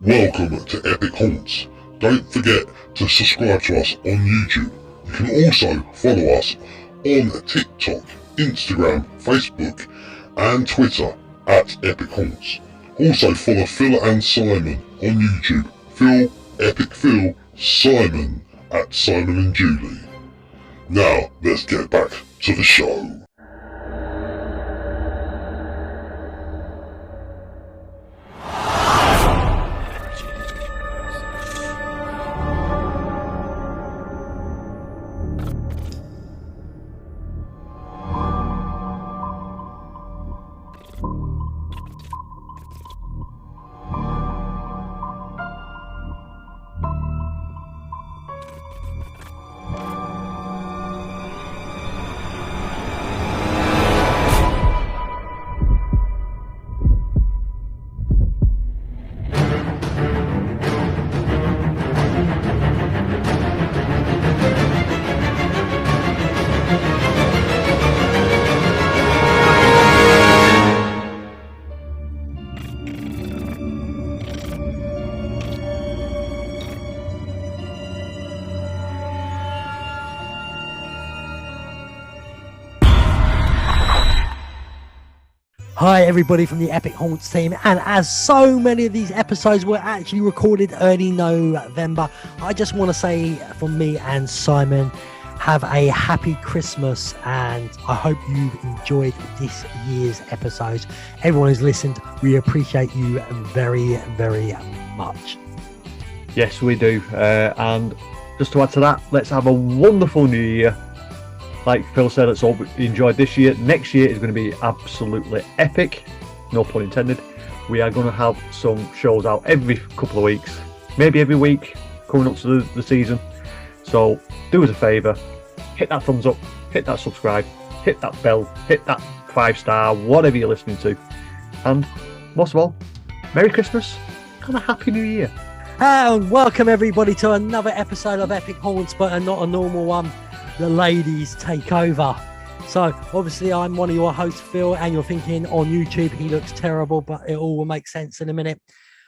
Welcome to Epic Haunts. Don't forget to subscribe to us on YouTube. You can also follow us on TikTok, Instagram, Facebook and Twitter at Epic Haunts. Also follow Phill and Simon on YouTube. Phill, Epic Phill, Simon at Simon and Julie. Now let's get back to the show. Hi everybody from the Epic Haunts team, and as so many of these episodes were actually recorded early November, I just want to say from me and Simon, have a happy Christmas, and I hope you've enjoyed this year's episodes. Everyone who's listened, we appreciate you very, very much. Yes, we do. And just to add to that, let's have a wonderful new year. Like Phil said, let's all enjoy this year. Next year is going to be absolutely epic. No pun intended. We are going to have some shows out every couple of weeks, maybe every week, coming up to the season. So do us a favour, hit that thumbs up, hit that subscribe, hit that bell, hit that 5-star, whatever you're listening to. And most of all, Merry Christmas and a Happy New Year. And welcome everybody to another episode of Epic Haunts, but not a normal one. The ladies take over. So obviously I'm one of your hosts, Phil, and you're thinking on YouTube he looks terrible, but it all will make sense in a minute.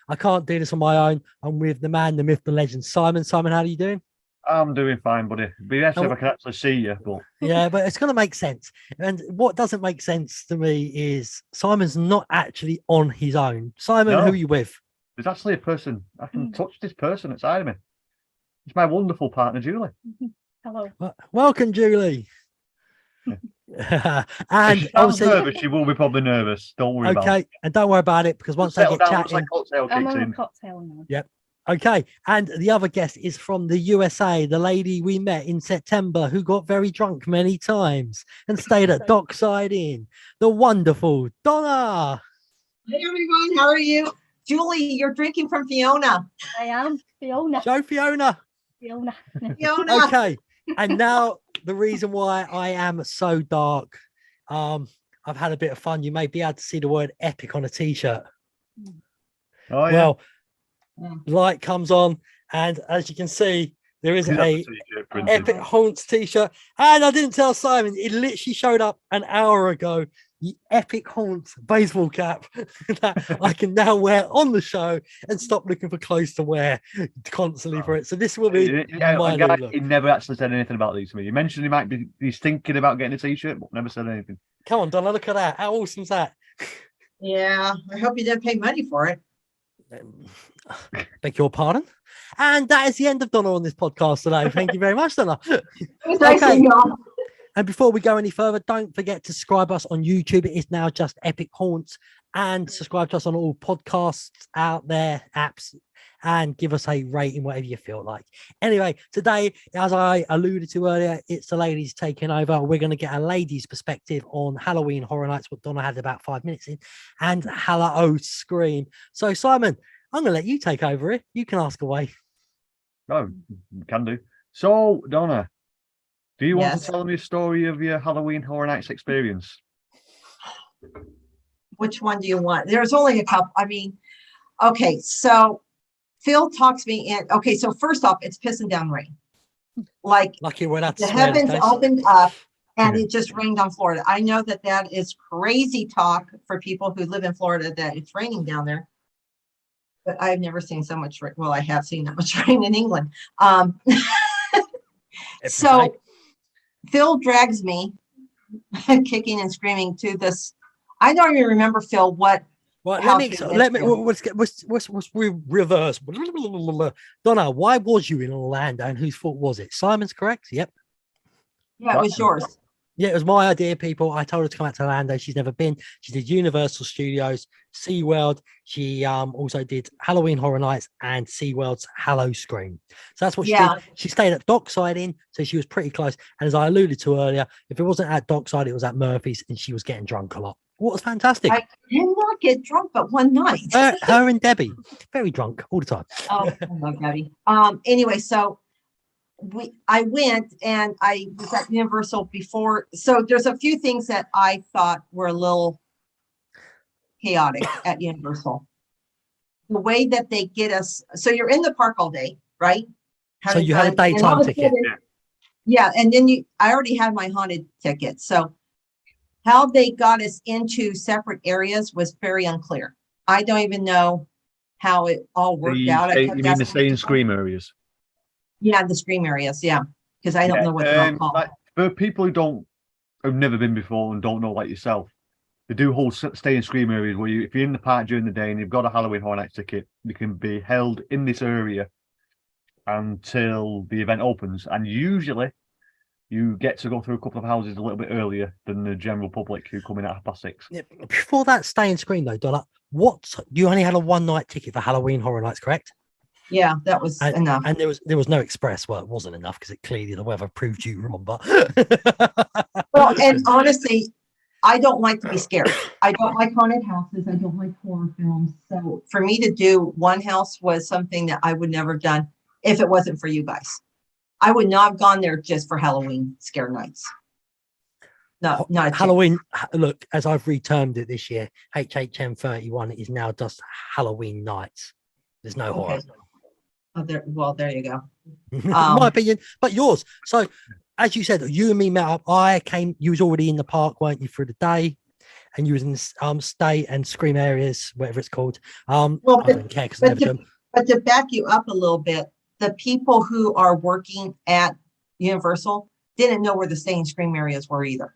I can't do this on my own. I'm with the man, the myth, the legend, Simon. Simon, how are you doing? I'm doing fine, buddy. It'd be better if I could actually see you, but yeah, but it's going to make sense. And what doesn't make sense to me is Simon's not actually on his own. Simon, No. Who are you with? there's actually a person. I can touch this person outside of me. It's my wonderful partner, Julie. Hello. Welcome, Julie. If And she sounds obviously, nervous, she will be probably nervous. Don't worry about it. okay, and don't worry about it because once they Settle get down, looks chatting, like cocktail I'm kicks on a in. cocktail now. Yep. Okay, and the other guest is from the USA, the lady we met in September who got very drunk many times and stayed at Dockside Inn, the wonderful Donna. Hey everyone, how are you? Julie, you're drinking from Fiona. I am Fiona. Show Fiona. Fiona. Fiona. Okay, and now the reason why I am so dark, I've had a bit of fun. You may be able to see the word epic on a t-shirt. Oh, yeah. Well, light comes on, and as you can see, there is That's a the t-shirt printed. Epic Haunts t-shirt, and I didn't tell Simon, it literally showed up an hour ago. The Epic Haunts baseball cap that I can now wear on the show and stop looking for clothes to wear constantly for it. So this will be my a guy, new look. he never actually said anything about these to me. He mentioned he might be he's thinking about getting a t-shirt, but never said anything. Come on, Donna, look at that. How awesome is that? Yeah, I hope you didn't pay money for it. Beg your pardon. And that is the end of Donna on this podcast today. Thank you very much, Donna. It was nice Okay. seeing y'all. And before we go any further, don't forget to subscribe us on YouTube. It is now just Epic Haunts, and subscribe to us on all podcasts out there, apps, and give us a rating, whatever you feel like. Anyway, today, as I alluded to earlier, it's the ladies taking over. We're going to get a lady's perspective on Halloween Horror Nights, what Donna had about 5 minutes in, and Howl-O-Scream. So, Simon, I'm going to let you take over it. You can ask away. Oh, can do. So, Donna, do you want Yes. to tell me a story of your Halloween Horror Nights experience? Which one do you want? There's only a couple. I mean, okay, so Phil talks me in. Okay, so first off, it's pissing down rain. Like Lucky we're not the heavens case. opened up and it just rained on Florida. I know that that is crazy talk for people who live in Florida that it's raining down there. but I've never seen so much rain. Well, I have seen that much rain in England. So Phill drags me kicking and screaming to this. I don't even remember, Phill, what. Well, how let to me let me get to. let's reverse. Donna, why was you in Orlando and whose fault was it? Simon's, correct? Yep. Yeah, it was yours. Yeah, it was my idea, people. I told her to come out to Orlando. She's never been. She did Universal Studios, SeaWorld. She also did Halloween Horror Nights and SeaWorld's Howl-O-Scream. So that's what she Yeah. did. She stayed at Dockside Inn, so she was pretty close. And as I alluded to earlier, if it wasn't at Dockside, it was at Murphy's, and she was getting drunk a lot. What was fantastic. I did not get drunk, but one night. Her and Debbie, very drunk all the time. Oh, I love Debbie. Anyway, so I went and I was at Universal before. So there's a few things that I thought were a little chaotic at Universal. The way that they get us, so you're in the park all day, right? So you had a fun, and daytime all of a ticket. sudden- Yeah, and then I already had my haunted ticket. So how they got us into separate areas was very unclear. I don't even know how it all worked out. You mean the stay and scream areas? Yeah, the scream areas, yeah. Because I don't know what they're all called. Like, for people who've never been before and don't know like yourself, they do whole stay and scream areas where if you're in the park during the day and you've got a Halloween Horror Nights ticket, you can be held in this area until the event opens. And usually you get to go through a couple of houses a little bit earlier than the general public who come in at 6:30. Yeah, before that stay and scream though, Donna, you only had a one night ticket for Halloween Horror Nights, correct? Yeah, that was enough. And there was no express. Well, it wasn't enough because it clearly the weather proved you wrong. But Well, and honestly, I don't like to be scared. I don't like haunted houses. I don't like horror films. So for me to do one house was something that I would never have done if it wasn't for you guys. I would not have gone there just for Halloween scare nights. No, not a chance. Halloween. Look, as I've retermed it this year, HHN 31 is now just Halloween nights. There's no horror. Okay. Oh, there you go. My opinion, but yours. So, as you said, you and me met up. You was already in the park, weren't you, through the day? And you was in stay and scream areas, whatever it's called. Well, I don't care because I never do them. But to back you up a little bit, the people who are working at Universal didn't know where the stay and scream areas were either.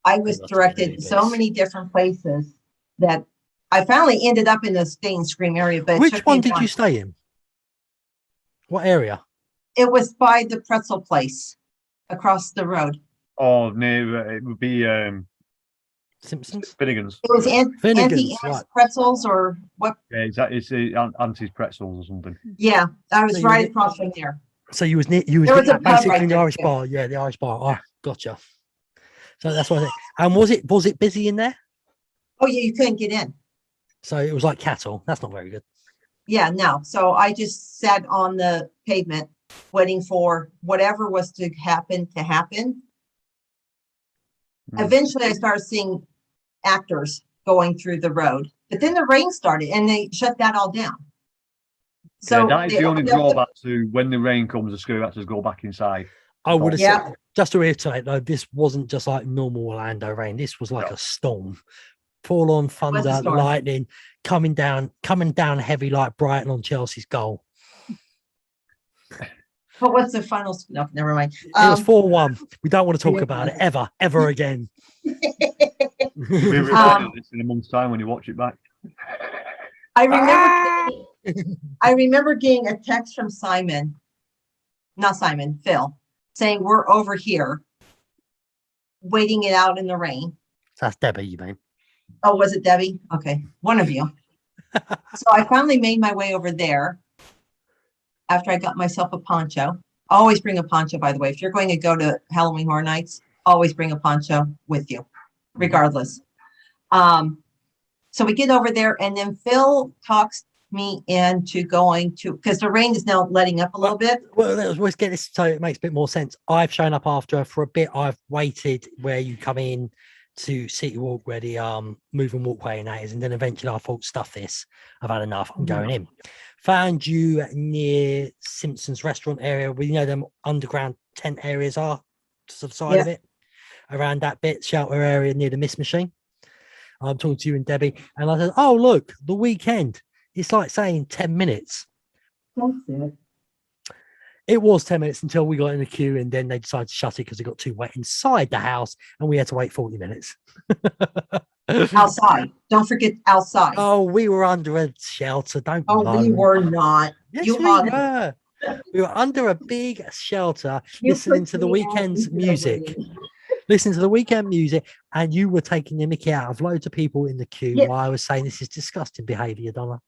I was directed so many different places that I finally ended up in the stay and scream area. But Which one did you stay in? What area? It was by the pretzel place across the road. Oh, no, it would be Simpsons? Finnegan's. It was Finnegan's, Auntie right. Pretzels or what? Yeah, exactly. It's Auntie's Pretzels or something. Yeah, I was So you right were- across from there. So you was near, you was, There was a pub basically right in the there, Irish too. bar. Yeah, the Irish bar. Oh, gotcha. So that's what I think. And was it busy in there? Oh yeah, you couldn't get in. So it was like cattle. That's not very good. Yeah, no. So I just sat on the pavement waiting for whatever was to happen to happen. Eventually I started seeing actors going through the road, but then the rain started and they shut that all down. So that is they the only opened up drawback to when the rain comes, the screw actors go back inside. I would have Yeah. said, just to reiterate though, this wasn't just like normal Orlando rain. This was like No. a storm. Full on thunder, storm. lightning coming down heavy like Brighton on Chelsea's goal. But what's the final? No, never mind. It was 4-1. We don't want to talk yeah. about it ever again. We'll be recording this in a month's time when you watch it back. I remember getting a text from Phill, saying we're over here waiting it out in the rain. That's Debbie, you mean? Oh, was it Debbie? Okay, one of you. So I finally made my way over there after I got myself a poncho. Always bring a poncho, by the way. If you're going to go to Halloween Horror Nights, always bring a poncho with you, regardless. So we get over there, and then Phill talks me into going to, because the rain is now letting up a little bit. Well, let's get this so it makes a bit more sense. I've shown up after her for a bit. I've waited where you come in to City Walk where the moving walkway and that is, and then eventually I thought, stuff this, I've had enough, I'm going in. Found you near Simpson's restaurant area where you know them underground tent areas are to the side of it, around that bit, shelter area near the mist machine. I'm talking to you and Debbie, and I said, oh look, the weekend. It's like saying 10 minutes. That's it. It was 10 minutes until we got in the queue, and then they decided to shut it because it got too wet inside the house, and we had to wait 40 minutes. Outside. Don't forget outside. Oh, we were under a shelter. Don't Oh, we moan. were not. Yes, You we hugged me. were. We were under a big shelter, You listening pushed to the me out weekend's into the music. rain. Listening to the weekend music, and you were taking the mickey out of loads of people in the queue Yeah. while I was saying this is disgusting behavior, Donna.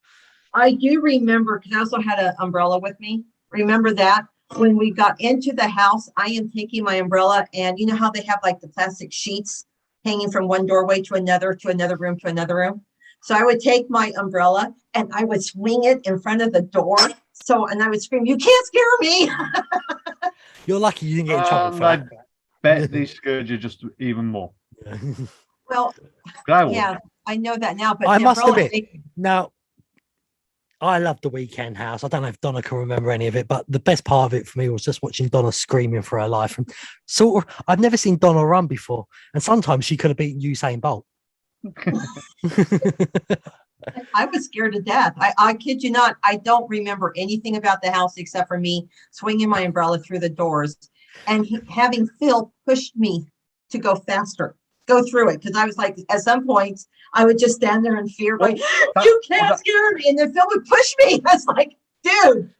I do remember, because I also had an umbrella with me. Remember that? When we got into the house, I am taking my umbrella, and you know how they have like the plastic sheets hanging from one doorway to another room, to another room. So I would take my umbrella and I would swing it in front of the door. And I would scream, "You can't scare me." You're lucky you didn't get in trouble for I that. bet they scared you just even more. Well, I would. yeah, I know that now, but I the must umbrella admit, now, I love the weekend house. I don't know if Donna can remember any of it, but the best part of it for me was just watching Donna screaming for her life. And sort of, I've never seen Donna run before, and sometimes she could have beaten Usain Bolt. I was scared to death. I kid you not. I don't remember anything about the house except for me swinging my umbrella through the doors and having Phil push me to go faster, go through it. Because I was like, at some points, I would just stand there in fear, going, "You can't scare me." And then Phil would push me. I was like, dude.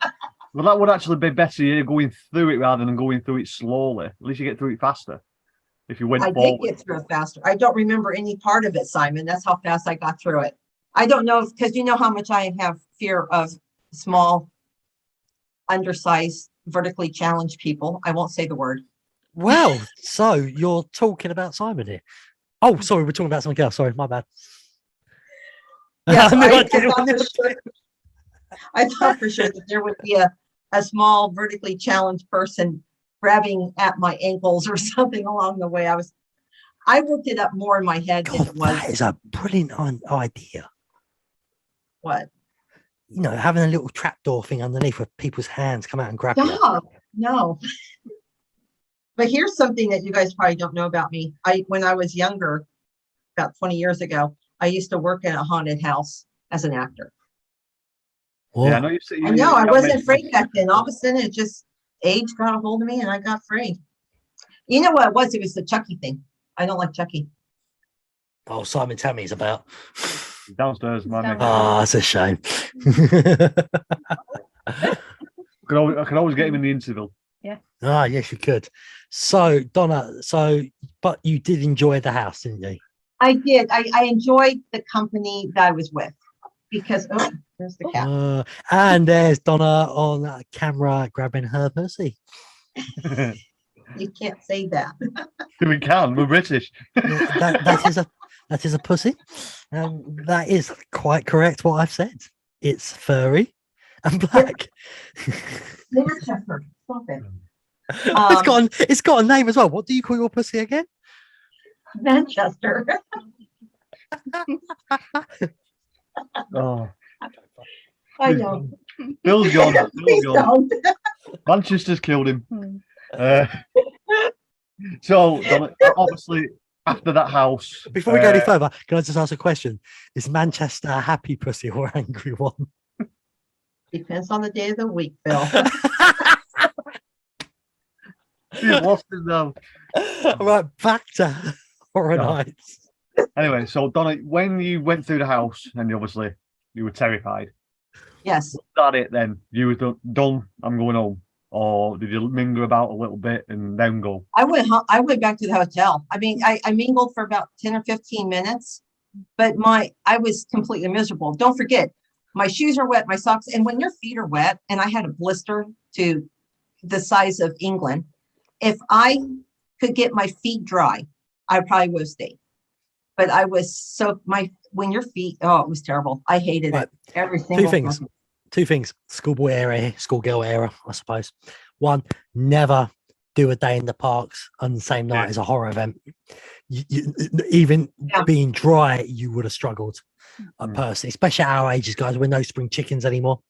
Well, that would actually be better, yeah, going through it rather than going through it slowly. At least you get through it faster. If you went I forward. did get through it faster. I don't remember any part of it, Simon. That's how fast I got through it. I don't know, because you know how much I have fear of small, undersized, vertically challenged people. I won't say the word. Well, so you're talking about Simon here. Oh, sorry, we're talking about something else. Sorry, my bad. Yes, I knew I I'd get it thought on for this. sure- I thought for sure that there would be a small, vertically challenged person grabbing at my ankles or something along the way. I looked it up more in my head than God, it was. that is a brilliant idea. What? You know, having a little trapdoor thing underneath where people's hands come out and grab you. Stop. No. But here's something that you guys probably don't know about me. When I was younger, about 20 years ago, I used to work in a haunted house as an actor. Whoa. Yeah, I know you see. I know I wasn't afraid back then. All of a sudden, it just age got a hold of me, and I got free. You know what it was? It was the Chucky thing. I don't like Chucky. Oh, Simon, tell me it's about. Downstairs, man. Oh, it's a shame. I can always get him in the interval. Ah, yes, you could. So, Donna, but you did enjoy the house, didn't you? I did. I enjoyed the company that I was with because there's the cat. And there's Donna on camera grabbing her pussy. You can't say that. We can. We're British. That is a pussy. That is quite correct what I've said. It's furry and black. Manchester. Stop it. It's got a name as well. What do you call your pussy again? Manchester. Oh, I know. Phil's gone. Please Phil's gone. don't. Manchester's killed him. So, Donna, obviously, after that house. Before we go any further, can I just ask a question? Is Manchester a happy pussy or an angry one? Depends on the day of the week, Phil. He's lost his now. Right, back to Horror Yeah. Nights. Anyway, so Donna, when you went through the house and obviously you were terrified, Yes. was that it then? You were done, I'm going home. Or did you mingle about a little bit and then go? I went back to the hotel. I mean, I mingled for about 10 or 15 minutes, but I was completely miserable. Don't forget, my shoes are wet, my socks, and when your feet are wet, and I had a blister to the size of England, if I could get my feet dry, I probably would have stayed. But I was when your feet, it was terrible. I hated Right. it. Every single Two things. Schoolboy era, schoolgirl era, I suppose. One, never do a day in the parks on the same night as a horror event. Even being dry, you would have struggled. Personally, especially at our ages, guys. We're no spring chickens anymore.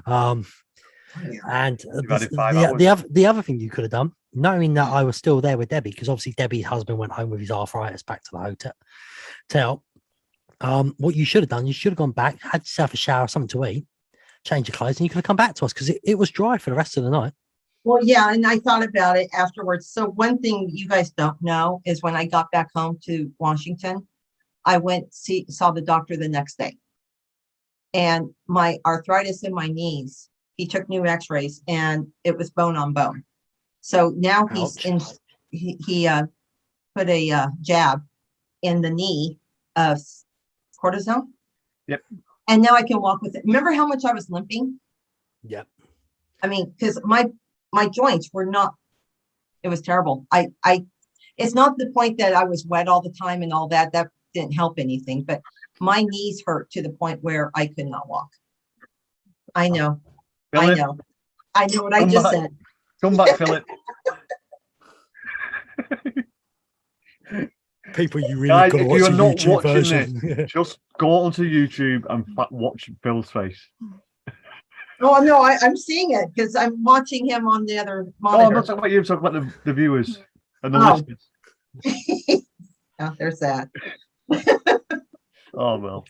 And the other thing you could have done, knowing that I was still there with Debbie, because obviously Debbie's husband went home with his arthritis back to the hotel. What you should have done, you should have gone back, had yourself a shower, something to eat, change your clothes, and you could have come back to us because it was dry for the rest of the night. Well, yeah, and I thought about it afterwards. So one thing you guys don't know is when I got back home to Washington, I saw the doctor the next day. And my arthritis in my knees, he took new x-rays and it was bone on bone. So now he put a jab in the knee of cortisone. Yep. And now I can walk with it. Remember how much I was limping? Yep. I mean, because my joints were not, it was terrible. It's not the point that I was wet all the time and all that didn't help anything, but my knees hurt to the point where I could not walk. I know. Philip, I know what I just said. Come back, Philip. People, you really Guys, got to if watch you are the not YouTube watching version. this, just go onto YouTube and watch Phil's face. Oh no, I'm seeing it because I'm watching him on the other Oh, I'm monitor. not talking about you. I'm talking about the viewers and the Oh. listeners. Oh, there's that. Oh well.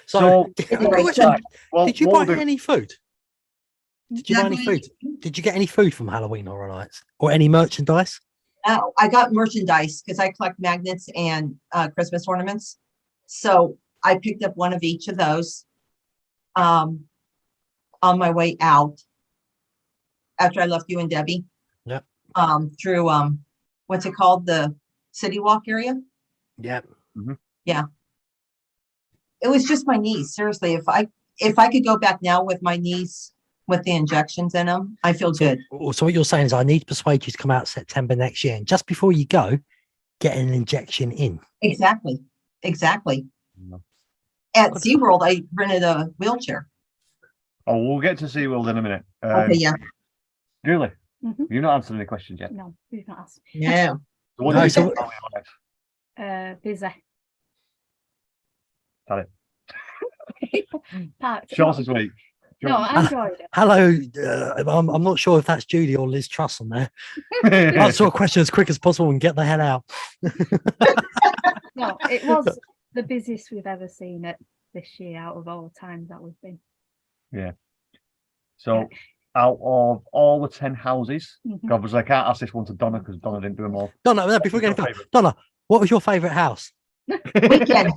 So, Anyway, question, Well, did you what buy we'll do- any food? Did you buy any food? Did you get any food from Halloween Horror Nights or any merchandise? Oh, I got merchandise because I collect magnets and Christmas ornaments. So I picked up one of each of those on my way out after I left you and Debbie. Yep. Through what's it called? The City Walk area. Yep. Yeah. It was just my knees. Seriously, if I could go back now with my knees with the injections in them, I feel good. So what you're saying is I need to persuade you to come out September next year. And just before you go, get an injection in. Exactly. No. At SeaWorld, I rented a wheelchair. Oh, we'll get to SeaWorld in a minute. Okay, yeah. Julie, Mhm. you've not answered any questions yet. No, we've not asked. Yeah. So what No, do you so- think? Halloween Horror Nights? Busy. Tell it. Packed. Short and sweet. No, I enjoyed it. Hello. I'm not sure if that's Judy or Liz Truss on there. Answer a question as quick as possible and get the hell out. No, it was the busiest we've ever seen it this year out of all the times that we've been. So, out of all the 10 houses, Mhm. obviously I can't ask this one to Donna because Donna didn't do them all. Donna, no, before we What's get your into favourite? Donna, what was your favourite house? Weekend.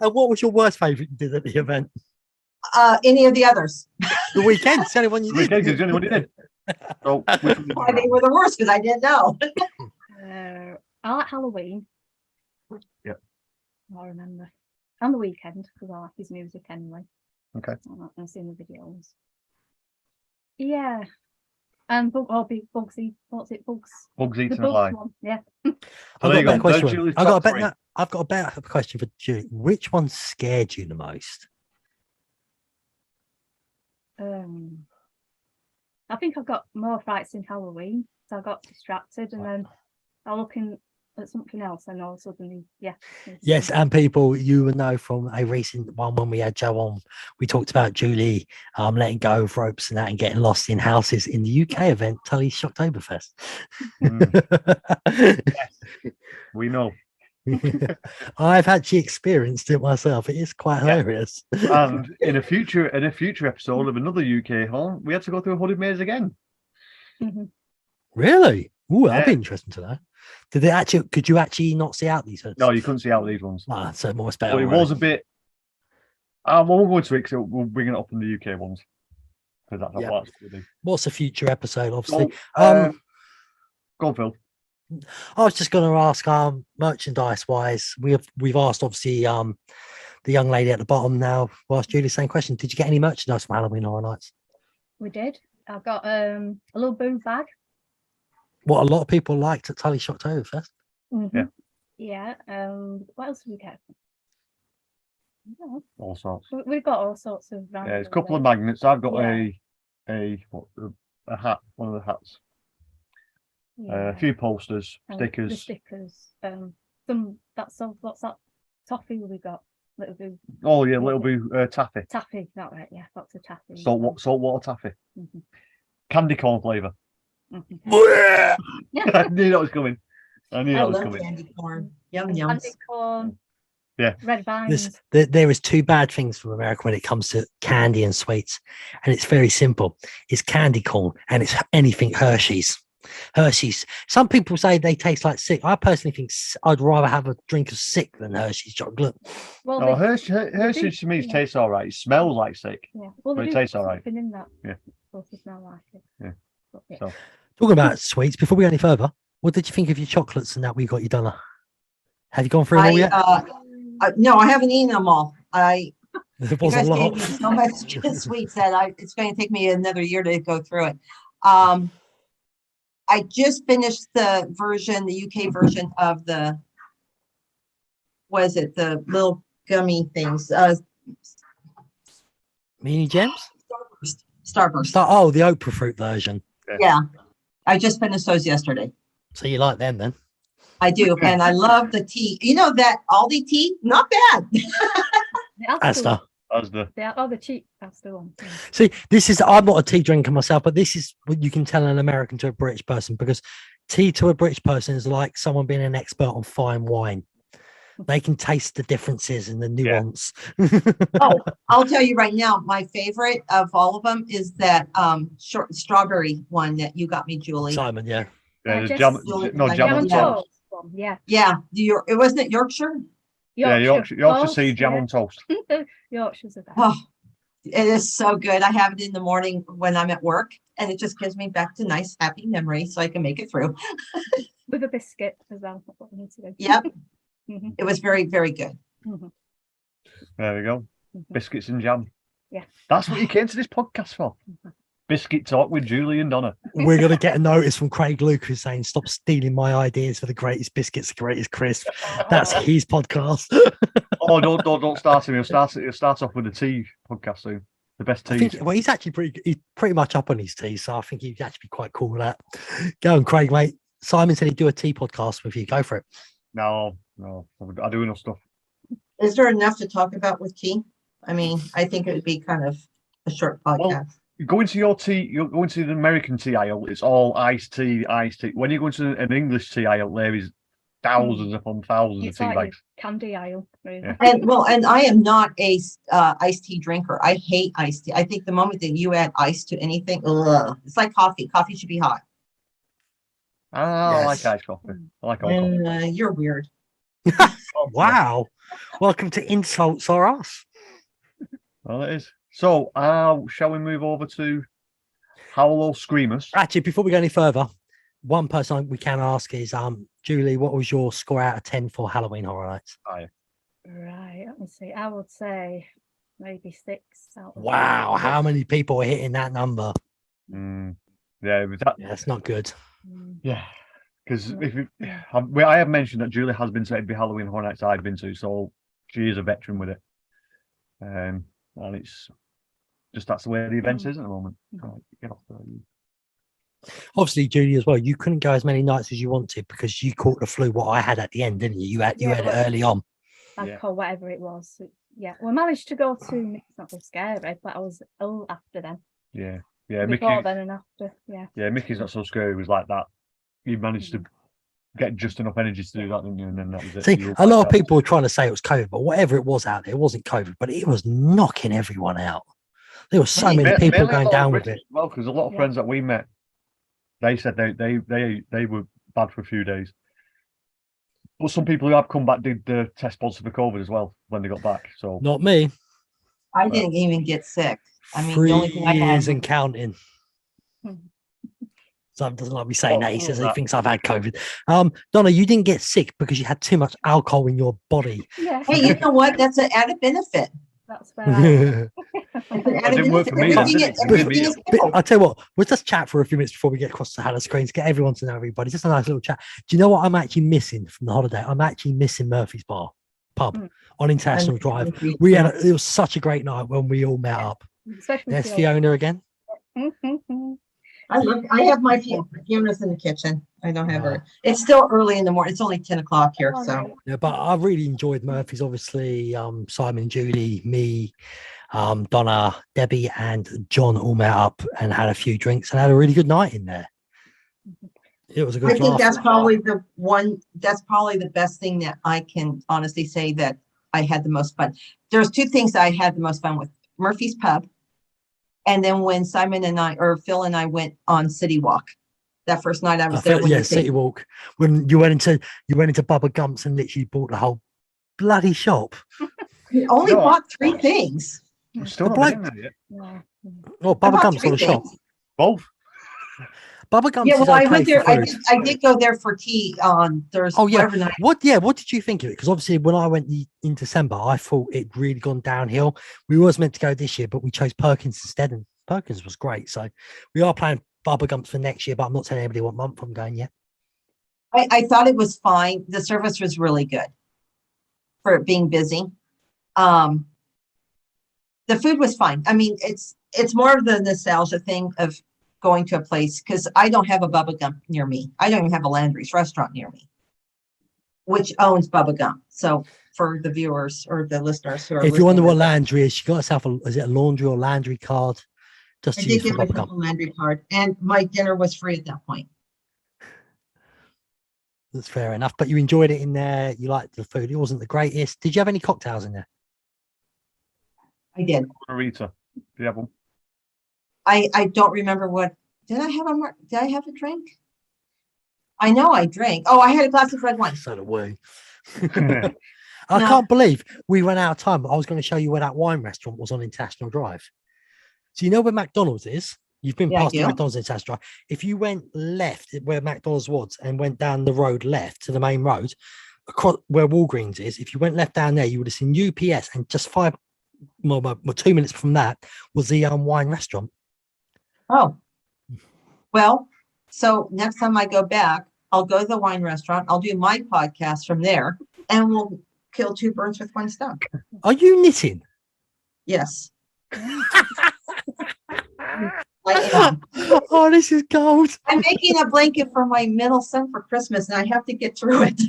And what was your worst favourite you did at the event? Any of the others. The weekend. It's the only one you Okay, did. because the only one you did. So, which one did you Why they like? were the worst because I didn't know. I like Halloween. Yep. I remember. And the weekend, because I like his music anyway. Okay. I've seen the videos. Yeah. And Bugsy. What's it? Bugs. Bugs The Eating Bugs Alive. one. Yeah. So I've there got you a go. better Those question. Julie's I've got a top better. three. I've got a better question for Julie. Which one scared you the most? I think I got more frights in Halloween, so I got distracted, and then I was looking at something else, and all of a sudden, yeah. Yes, and people, you will know from a recent one when we had Joe on, we talked about Julie letting go of ropes and that and getting lost in houses in the UK event, Tully's Shocktoberfest. We know. I've actually experienced it myself. It is quite hilarious. And in a future episode of another UK home, we had to go through a hooded maze again. Mhm. Really? Ooh, that'd be Yeah. interesting to know. Could you actually not see out these hoods? No, you couldn't see out these ones. Ah, so more better. But it was a bit. Well, we'll go into it because we'll bring it up in the UK ones. Because that's Yeah. what we do. What's a future episode, obviously? So, go on, Phil. I was just going to ask, merchandise wise, we've asked obviously the young lady at the bottom now. We'll ask Julie the same question. Did you get any merchandise from Halloween Horror Nights? We did. I've got a little boo bag. What a lot of people liked at Tully Shocktoberfest. Yeah. Yeah. What else did we get? Yeah, All sorts. we've got all sorts of. Yeah, there's a couple of magnets. I've got a hat, one of the hats. A few posters, The stickers. stickers. What's that toffee we got? Little boo Oh yeah, little boo taffy, taffy. Not right. Yeah, box of taffy. saltwater taffy, Mhm. candy corn flavour. Mhm. I knew that was coming. I knew I that was love coming. candy corn. Yum And yum. candy corn. red vines. There is two bad things from America when it comes to candy and sweets, and it's very simple. It's candy corn, and it's anything Hershey's. Hershey's. Some people say they taste like sick. I personally think I'd rather have a drink of sick than Hershey's chocolate. Well, No, they- Hershey's to me yeah. tastes all right. It smells like sick. Yeah. Well, But they it do tastes put all right. something in that. Yeah. Supposed to smell like it. Yeah. But, yeah. So Talking about sweets, before we go any further, what did you think of your chocolates and that we got you done? Have you gone through them all yet? No, I haven't eaten them all. It You was a guys lot. gave me so much good sweets that it's going to take me another year to go through it. I just finished the UK version of the little gummy things? Mini gems? Starburst. The Oprah fruit version. Yeah, I just finished those yesterday. So you like them then? I do, and I love the tea. You know that Aldi tea, not bad. Asda. The cheap Asda one. Yeah. See, I'm not a tea drinker myself, but this is what you can tell an American to a British person, because tea to a British person is like someone being an expert on fine wine. They can taste the differences and the nuance. Oh, I'll tell you right now, my favorite of all of them is that short strawberry one that you got me, Julie. Simon, yeah. yeah, just- jam Jam and and toast. toast one, yeah. Yeah, it wasn't it Yorkshire. Yeah, Yorkshire toast, sea jam on toast. Yorkshire's the best. Oh, it is so good. I have it in the morning when I'm at work, and it just gives me back to nice, happy memories, so I can make it through. With a biscuit as well. That's what we need to do. Yep, Mhm, it was very, very good. mhm, There we go. mhm. Biscuits and jam. Yeah. That's what you came to this podcast for. Biscuit talk with Julie and Donna. We're going to get a notice from Craig Luke who's saying, stop stealing my ideas for the greatest biscuits, the greatest crisp. That's his podcast. Oh, don't start him. He'll start off with a tea podcast soon. The best I tea. think, well, he's pretty much up on his tea, so I think he'd actually be quite cool with that. Go on, Craig, mate. Simon said he'd do a tea podcast with you. Go for it. No. I do enough stuff. Is there enough to talk about with tea? I mean, I think it would be kind of a short podcast. You go into your tea, you're going to the American tea aisle, it's all iced tea. When you go into an English tea aisle, there is thousands upon thousands It's of tea like bags. your candy aisle, really. Yeah. And I am not a iced tea drinker. I hate iced tea. I think the moment that you add ice to anything, it's like coffee. Coffee should be hot. I like Yes. iced coffee. I like all coffee. And you're weird. Wow. Welcome to Insults or Us. Well, it is. So, shall we move over to Howl-O-Screamers? Actually, before we go any further, one person we can ask is Julie, what was your score out of 10 for Halloween Horror Nights? Right, let me see. I would say maybe 6 out of Wow, 10. how many people are hitting that number? Yeah, with that. Yeah, that's not good. Mm. Yeah, because I have mentioned that Julie has been to every Halloween Horror Nights I've been to, so she is a veteran with it. And it's just that's the way the events is at the moment. So, get off there. Obviously, Julie, as well, you couldn't go as many nights as you wanted because you caught the flu, what I had at the end, didn't you? You had it early on. Like, or whatever it was. Yeah, we managed to go to, it's not so scary, but I was ill after then. Yeah, Before Mickey. then and after, yeah. Mickey's not so scary. It was like that. You managed to get just enough energy to do that, didn't you? And then that was it. See, You were a lot back of people were trying to say it was COVID, but whatever it was out there, it wasn't COVID, but it was knocking everyone out. There were so out. many people Mainly a going lot of down with British it. as well, because a lot of Yeah. friends that we met, they said they were bad for a few days. But some people who have come back did the test positive for COVID as well when they got back. So Not me. I didn't even get sick. I mean, 3 the only thing I had years and counting. Hmm. Simon doesn't like me saying that. He says he that. thinks I've had COVID. Donna, you didn't get sick because you had too much alcohol in your body. Yeah, Hey, you know what? That's an added benefit. that's where I It's an It added didn't work benefit. for me then, Everything did is- it? It didn't everything me. is But equal. I'll tell you what, we'll just chat for a few minutes before we get across the Hannah screens, get everyone to know everybody. Just a nice little chat. Do you know what I'm actually missing from the holiday? I'm actually missing Murphy's Bar pub Mm. on International Drive. It was such a great night when we all met up. especially There's Fiona. Fiona again. I have my Fiona's in the kitchen. I don't have her. It's still early in the morning. It's only 10 o'clock here. Oh, So no. Yeah, but I really enjoyed Murphy's. Obviously, Simon, Julie, me, Donna, Debbie, and John all met up and had a few drinks and had a really good night in there. It was a good I think laugh. that's probably the best thing that I can honestly say that I had the most fun. There's two things I had the most fun with: Murphy's Pub, and then when Phill and I went on City Walk. That first night I was there. Yeah, City Walk. When you went into Bubba Gump's and literally bought the whole bloody shop. We only bought 3 things. I'm still The not in there yet. Yeah. Oh, Bubba Gump's or the shop? Both. Bubba Gump's Yeah, is well, I okay went there. for food. I did go there for tea on Thursday. Oh yeah. whatever night. What did you think of it? Because obviously when I went in December, I thought it really gone downhill. We was meant to go this year, but we chose Perkins instead, and Perkins was great. So we are planning Bubba Gump's for next year, but I'm not telling anybody what month I'm going yet. I thought it was fine. The service was really good for it being busy. The food was fine. I mean, it's more of the nostalgia thing of going to a place, because I don't have a Bubba Gump near me. I don't even have a Landry's restaurant near me, which owns Bubba Gump. So for the viewers or the listeners who are, If you wonder listening what to this, Landry is, she got herself is it a laundry or Landry card? Just I to did use for get Bubba myself Gump. a Landry card, and my dinner was free at that point. That's fair enough. But you enjoyed it in there. You liked the food. It wasn't the greatest. Did you have any cocktails in there? I did. Margarita. Do you have one? I don't remember what did I have did I have a drink? I know I drank. Oh, I had a glass of red wine. So did we. Yeah. I No. can't believe we ran out of time. I was going to show you where that wine restaurant was on International Drive. So you know where McDonald's is? You've been Yeah, I past the do. McDonald's in International Drive. If you went left where McDonald's was and went down the road left to the main road, across where Walgreens is, if you went left down there, you would have seen UPS, and just 2 minutes from that was the wine restaurant. Oh, well, so next time I go back, I'll go to the wine restaurant. I'll do my podcast from there, and we'll kill 2 birds with 1 stone. Are you knitting? Yes. I am. Oh, this is gold. I'm making a blanket for my middle son for Christmas, and I have to get through it.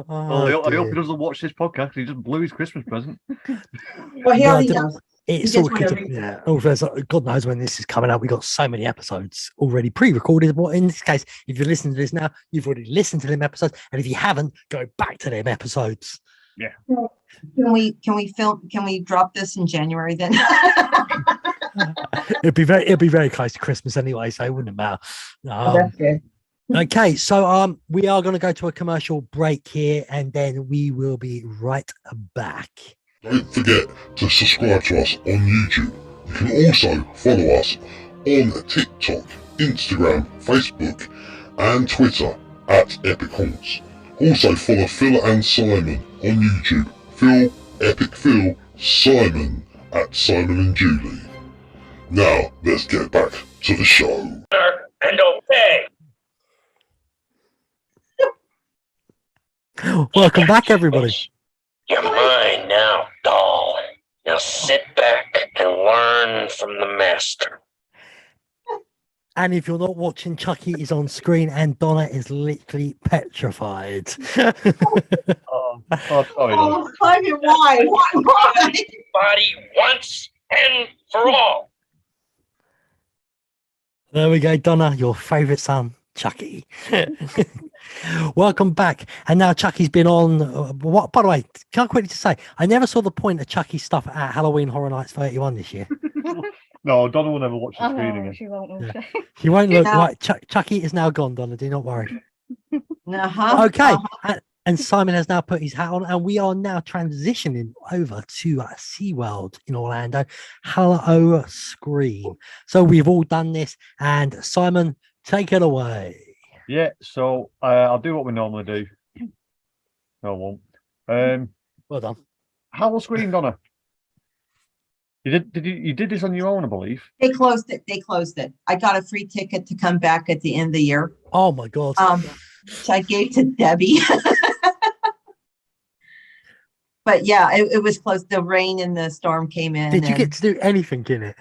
Oh, I hope dear. he doesn't watch this podcast. He just blew his Christmas present. Well, he No, I already didn't- knows. It's He all gets good. whatever he Yeah. Also, God knows when this is coming out. We got so many episodes already pre-recorded. Well, in this case, if you're listening to this now, you've already listened to them episodes, and if you haven't, go back to them episodes. Can we drop this in January then? It'll be very close to Christmas anyway, so it wouldn't matter. That's good. Okay, so we are going to go to a commercial break here, and then we will be right back. Don't forget to subscribe to us on YouTube. You can also follow us on TikTok, Instagram, Facebook, and Twitter at Epic Haunts. Also follow Phill and Simon on YouTube. Phill, Epic Phill, Simon at Simon and Julie. Now, let's get back to the show. And okay. Welcome back, everybody. You're mine now, doll. Now sit back and learn from the master. And if you're not watching, Chucky is on screen, and Donna is literally petrified. Oh, sorry. Oh, Simon, why? Why? Body once and for all. There we go, Donna, your favourite son, Chucky. Welcome back. And now Chucky's been on. What? By the way, can I quickly just say, I never saw the point of Chucky's stuff at Halloween Horror Nights 31 this year. No, Donna will never watch the Oh, screening. she won't. will Yeah. she? He won't look No. like Chucky is now gone, Donna. Do not worry. Uh-huh. Okay. And Simon has now put his hat on, and we are now transitioning over to SeaWorld in Orlando. Howl-O-Scream. So we've all done this, and Simon, take it away. Yeah, so I'll do what we normally do. No, I won't. Well done. Howl-O-Scream, Donna. You did this on your own, I believe. They closed it. I got a free ticket to come back at the end of the year. Oh my God. Which I gave to Debbie. But yeah, it was close. The rain and the storm came in. Did you and- get to do anything in it?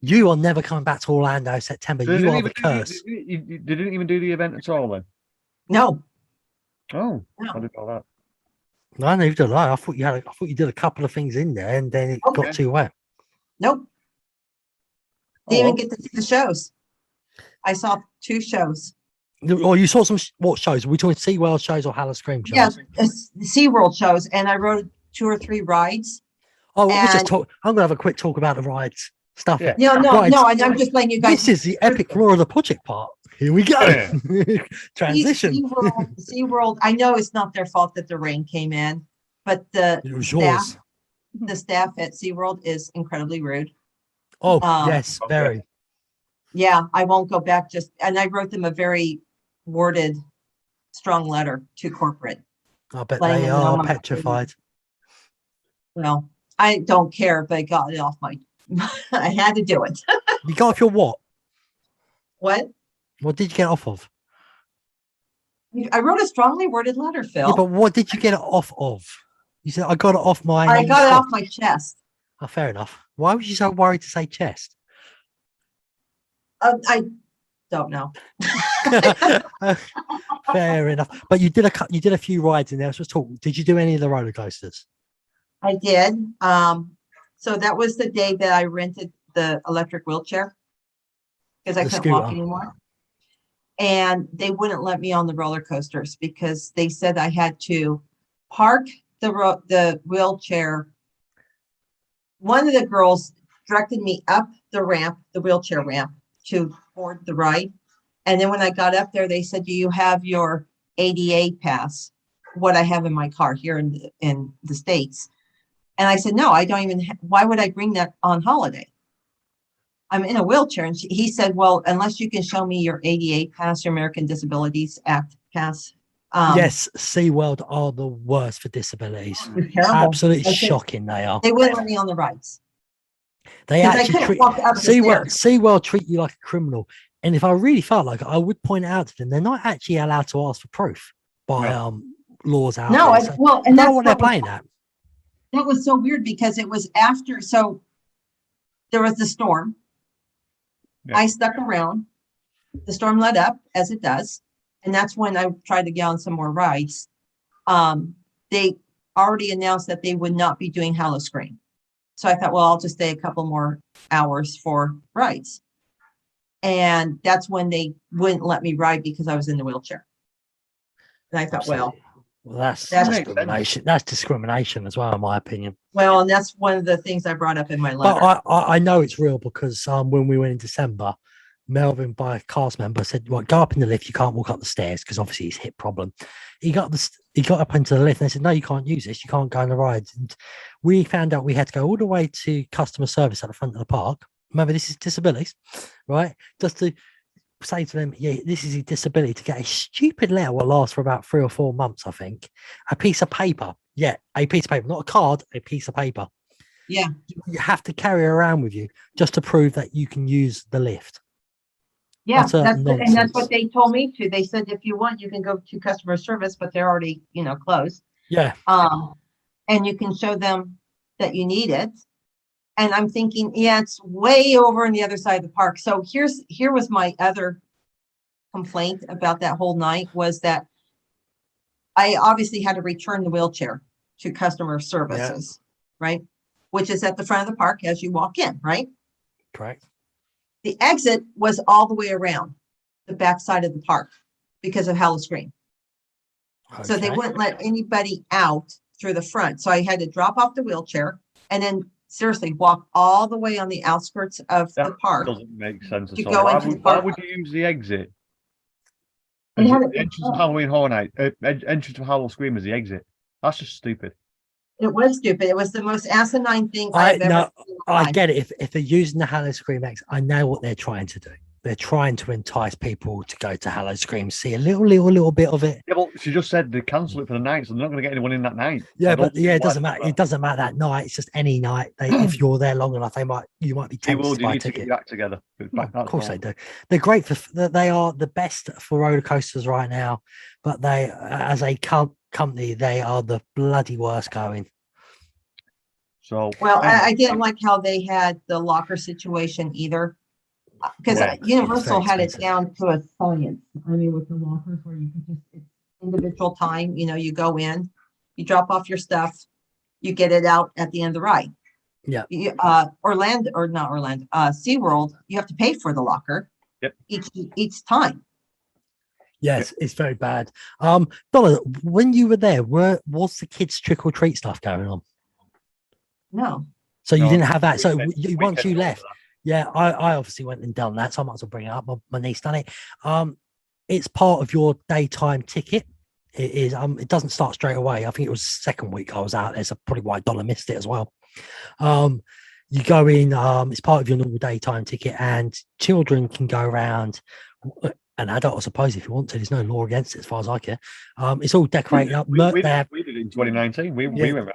You are never coming back to Orlando September. They You didn't are even the curse. They didn't even do the event at all then. No. Oh, No. I didn't know that. No, neither did I. I thought you did a couple of things in there, and then it Okay. got too wet. Nope. Oh, Didn't well. even get to see the shows. I saw 2 shows. Or you saw some what shows? Are we talking SeaWorld shows or Howl-O-Scream shows? Yeah, SeaWorld shows, and I rode 2 or 3 rides. Oh, let's just And- talk. I'm gonna have a quick talk about the rides. Stuff Yeah. it. No, Rides. I'm just letting you guys. This is the epic Florida project part. Here we go. Transition. SeaWorld, I know it's not their fault that the rain came in, but It was yours. the staff at SeaWorld is incredibly rude. Oh, yes, very. Yeah, I won't go back and I wrote them a very worded, strong letter to corporate. I bet letting they them know are my petrified. Well, I don't care, but I got it off my, I had to do it. You got off your what? What? What did you get off of? I wrote a strongly worded letter, Phil. Yeah, but what did you get it off of? You said I got it off my. I got it off my chest. Oh, fair enough. Why was you so worried to say chest? I don't know. Fair enough. But you did a few rides in there. So let's talk. Did you do any of the roller coasters? I did. So that was the day that I rented the electric wheelchair because I The couldn't walk scooter. anymore. And they wouldn't let me on the roller coasters because they said I had to park the wheelchair. One of the girls directed me up the ramp, the wheelchair ramp, to board the ride. And then when I got up there, they said, "Do you have your ADA pass?" What I have in my car here in the States. And I said, "No, I don't even. Why would I bring that on holiday? I'm in a wheelchair." And he said, "Well, unless you can show me your ADA pass, your American Disabilities Act pass." Yes, SeaWorld are the worst for disabilities. It was terrible. Absolutely I said, shocking they are. They wouldn't let me on the rides. They 'Cause I actually couldn't treat walk up the stairs. SeaWorld treat you like a criminal. And if I really felt like it, I would point it out to them. They're not actually allowed to ask for proof by laws out No, there. and, So well, I and don't know that's what they're what was, playing at. that was so weird because it was after. So there was the storm. Yeah. I stuck around. The storm let up as it does, and that's when I tried to get on some more rides. They already announced that they would not be doing Howl-O-Scream. So I thought, well, I'll just stay a couple more hours for rides. And that's when they wouldn't let me ride because I was in the wheelchair. And I thought, well, That's That makes discrimination. That's discrimination as well, in my opinion. and that's one of the things I brought up in my letter. But I know it's real because when we went in December, Melvin, by a cast member, said, "Well, go up in the lift. You can't walk up the stairs because obviously he's hip problem." He got up into the lift and they said, "No, you can't use this. You can't go on the rides." And we found out we had to go all the way to customer service at the front of the park. Remember, this is disabilities, right? Just to say to them, "Yeah, this is a disability," to get a stupid letter will last for about 3 or 4 months, I think. A piece of paper. Yeah, a piece of paper, not a card, a piece of paper. Yeah. You have to carry around with you just to prove that you can use the lift. Yeah, Utter and that's nonsense. what they told me to. They said, if you want, you can go to customer service, but they're already, closed. Yeah. And you can show them that you need it. And I'm thinking, yeah, it's way over on the other side of the park. So here was my other complaint about that whole night was that I obviously had to return the wheelchair to customer services, right? Which is at the front of the park as you walk in, right? Correct. The exit was all the way around the backside of the park because of Howl-O-Scream. So they Okay. wouldn't let anybody out through the front. So I had to drop off the wheelchair and then seriously walk all the way on the outskirts of That the park. doesn't make sense To at go all. Why into the would, why park. would you use the exit? They had The it- entrance of Halloween Horror Night, entrance of Howl-O-Scream as the exit. That's just stupid. It was stupid. It was the most asinine thing I've ever seen. in my I life. get it. If they're using the Howl-O-Scream X, I know what they're trying to do. They're trying to entice people to go to Howl-O-Scream, see a little bit of it. Yeah, well, she just said they cancel it for the night, so they're not going to get anyone in that night. Yeah, I don't but yeah, see it why doesn't they matter. do It doesn't matter that night. It's just any night. If you're there long enough, you might be that. Hey, tempted Will, to you buy a need to get ticket. your act together. Of course they do. They're great they are the best for roller coasters right now, but they, as a company, they are the bloody worst going. So, Well, I didn't like how they had the locker situation either. Because Yeah, Universal it's very had it expensive. down to a science. I mean, with the lockers where you can it's individual time, you go in, you drop off your stuff, you get it out at the end of the ride. Yeah. Orlando, or not Orlando, SeaWorld, you have to pay for the locker. Yep. Each time. Yes, it's very bad. Donna, when you were there, was the kids trick or treat stuff going on? No. So you No, didn't have that. So once weekend you all left, yeah, I obviously went and done that. So I might as well bring it up. My niece done it. It's part of your daytime ticket. It is. It doesn't start straight away. I think it was second week I was out there, so probably why Donna missed it as well. You go in. It's part of your normal daytime ticket, and children can go around. An adult, I suppose, if you want to. There's no law against it, as far as I care. It's all decorated up. We did it in 2019. We went around.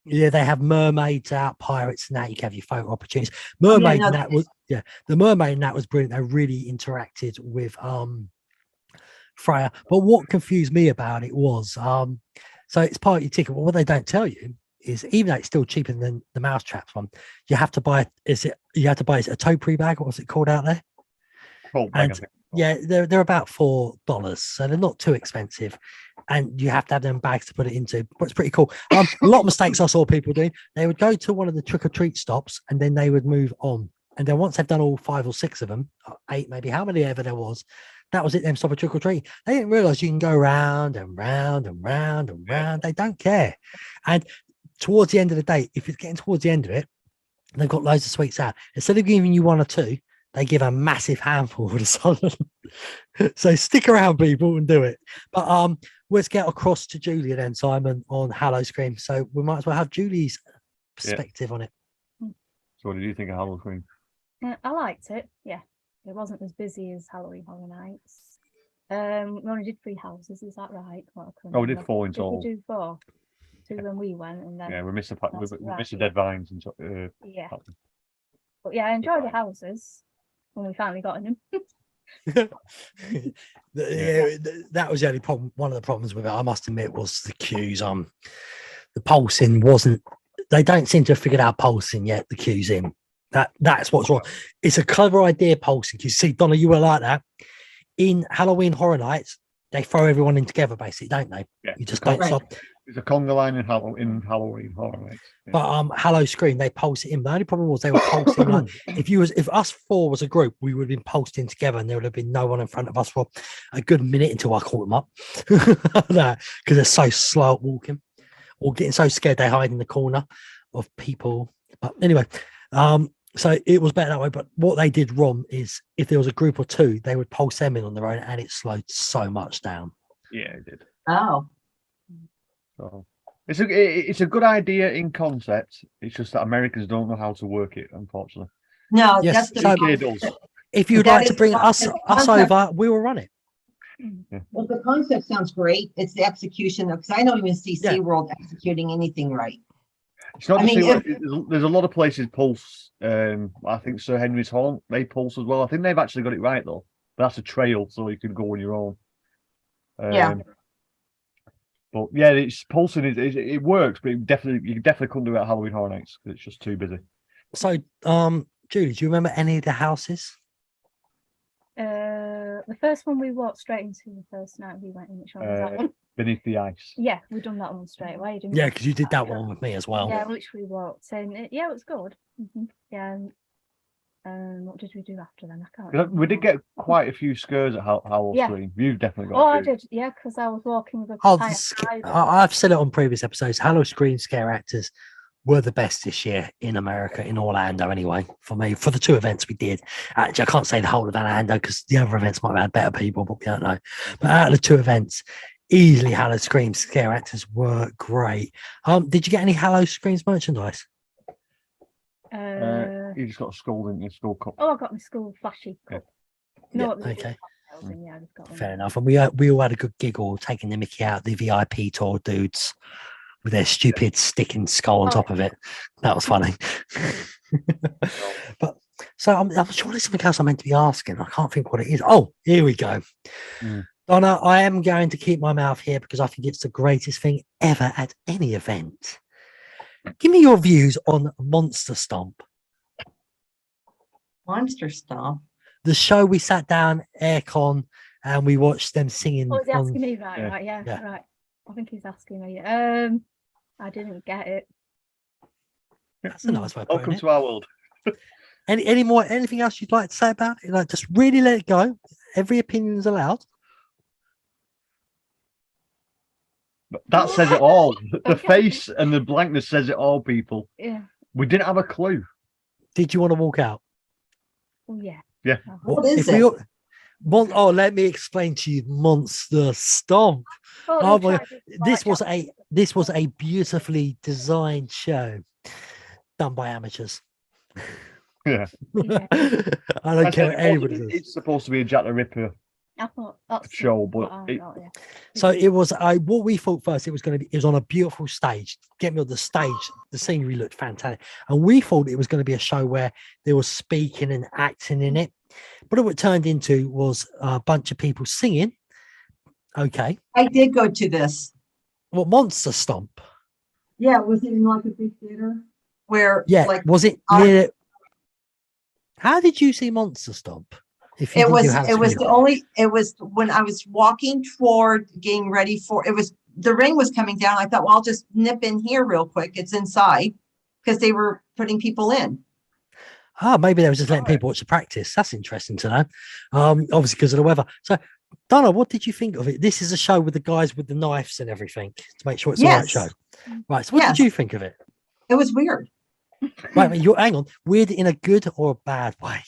Yeah, they have mermaids out, pirates, and that. You can have your photo opportunities. Mermaid, and that was the mermaid, and that was brilliant. They really interacted with Freya. But what confused me about it was so it's part of your ticket. But what they don't tell you is, even though it's still cheaper than the mousetraps one, you have to buy. You have to buy a topiary bag? What was it called out there? Yeah, they're about $4, so they're not too expensive, and you have to have them bags to put it into. But it's pretty cool. A lot of mistakes I saw people doing. They would go to one of the trick or treat stops, and then they would move on. And then once they've done all 5 or 6 of them, 8 maybe, how many ever there was, that was it. Them stop a trick or treat. They didn't realize you can go round and round and round and round. They don't care. And towards the end of the day, if it's getting towards the end of it, they've got loads of sweets out. Instead of giving you 1 or 2. They give a massive handful of the solid. So stick around, people, and do it. But let's get across to Julia then, Simon, on Howl-O-Scream. So we might as well have Julie's perspective on it. So what did you think of Howl-O-Scream? I liked it. Yeah, it wasn't as busy as Halloween Horror Nights. We only did 3 houses. Is that right? We did 4 in total. Did we do 4? 2 when we went, and then we missed the dead vines and yeah. But yeah, I enjoyed the houses when we finally got in them. That was the only problem. One of the problems with it, I must admit, was the queues. The pulsing wasn't. They don't seem to have figured out pulsing yet. The queues in. That's what's wrong. It's a clever idea, pulsing. You see, Donna, you were like that in Halloween Horror Nights. They throw everyone in together, basically, don't they? Yeah. You just don't stop. There's a conga line in Halloween Horror Nights. Yeah. But Howl-O-Scream, they pulse it in. The only problem was they were pulsing. Like, if us 4 was a group, we would have been pulsing together, and there would have been no one in front of us for a good minute until I caught them up. Because they're so slow at walking, or getting so scared they hide in the corner of people. But anyway, so it was better that way. But what they did wrong is, if there was a group or 2, they would pulse them in on their own, and it slowed so much down. Yeah, it did. Oh. So it's a good idea in concept. It's just that Americans don't know how to work it, unfortunately. No, yes, that's the if you'd like to bring us over, we will run it. Yeah. Well, the concept sounds great. It's the execution, because I don't even see SeaWorld executing anything right. It's not. There's a lot of places pulse. I think Sir Henry's Haunt, they pulse as well. I think they've actually got it right though. But that's a trail, so you can go on your own. But yeah, it's pulsing. It works, but you definitely couldn't do it at Halloween Horror Nights because it's just too busy. So, Julie, do you remember any of the houses? The first one we walked straight into the first night we went in. Which one was that one? Beneath the Ice. Yeah, we done that one straight away, didn't we? Yeah, because you did that one with me as well. Yeah, which we walked in. Yeah, it was good. Yeah. What did we do after then? I can't remember. We did get quite a few scares at Howl-O-Scream. You've definitely got. I did. Yeah, because I was walking with a. I've said it on previous episodes. Howl-O-Scream scare actors were the best this year in America, in Orlando anyway, for me, for the 2 events we did. Actually, I can't say the whole of Orlando because the other events might have had better people, but we don't know. But out of the 2 events, easily Howl-O-Scream scare actors were great. Did you get any Howl-O-Screams merchandise? You just got a skull in your skull cup. Oh, I got my school flashy cup. No, okay. Yeah, got Fair enough. And we all had a good giggle taking the Mickey out, the VIP tour dudes with their stupid sticking skull on top of it. That was funny. But so I'm sure there's something else I meant to be asking. I can't think what it is. Oh, here we go. Donna, I am going to keep my mouth here because I think it's the greatest thing ever at any event. Give me your views on Monster Stomp. Monster Stomp? The show we sat down, aircon, and we watched them singing. Oh, is he asking me? Right, right. I think he's asking me. I didn't get it. That's a nice way of Welcome putting to our world. Anything else you'd like to say about it? Like, just really let it go. Every opinion is allowed. That says it all. The face and the blankness says it all, people. Yeah. We didn't have a clue. Did you want to walk out? Oh, yeah. Yeah. What is If we it? all- oh, let me explain to you, Monster Stomp. Oh my God. This was a beautifully designed show done by amateurs. Yeah. I don't care what anybody says. It's supposed to be a Jack the Ripper I thought that's show, but what I it, thought, yeah. So it was what we thought first. It was going to be. It was on a beautiful stage. Get me on the stage. The scenery looked fantastic, and we thought it was going to be a show where there was speaking and acting in it. But what it turned into was a bunch of people singing. Okay, I did go to this. well, Monster Stomp. Yeah, was it in like a big theater? Where Yeah, like was it our- near? How did you see Monster Stomp? If you it didn't was do House it was Music? the only it was when I was walking toward getting ready for it was the rain was coming down. I thought, well, I'll just nip in here real quick. It's inside because they were putting people in. Maybe they were just letting people watch the practice. That's interesting to know. Obviously because of the weather. So, Donna, what did you think of it? This is a show with the guys with the knives and everything to make sure it's the right Yes. show. Right. So, what Yes. did you think of it? It was weird. Wait, you hang on. Weird in a good or a bad way?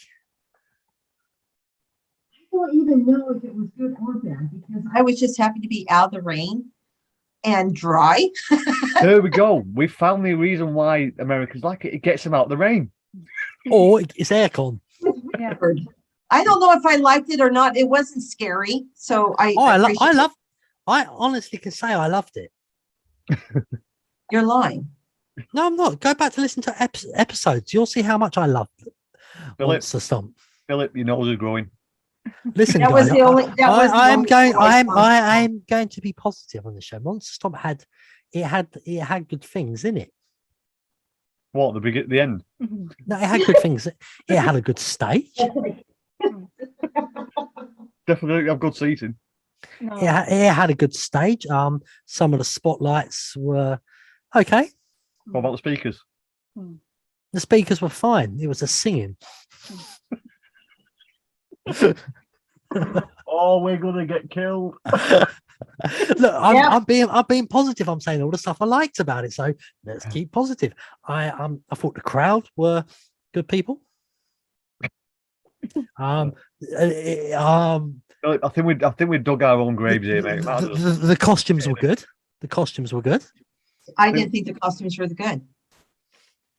I don't even know if it was good or bad because I was just happy to be out of the rain and dry. there we go. We found the reason why Americans like it. It gets them out of the rain. Or it's aircon. Yeah. I don't know if I liked it or not. It wasn't scary, so I. Oh, appreciate- I honestly can say I loved it. You're lying. No, I'm not. Go back to listen to episodes. You'll see how much I loved Philip, Monster Stomp. Philip, your nose is growing. Listen, That guys, was the only. That was the I am only going. one I saw. I am going to be positive on the show. Monster Stomp had good things in it. What, the end? No, it had good things. It had a good stage. Definitely have good seating. No. It had a good stage. Some of the spotlights were okay. What about the speakers? The speakers were fine. It was the singing. Oh, we're gonna get killed. Look, I'm being positive. I'm saying all the stuff I liked about it. So let's keep positive. I thought the crowd were good people. Philip, I think we dug our own graves here, mate. The costumes were good. The costumes were good. I didn't think the costumes were good.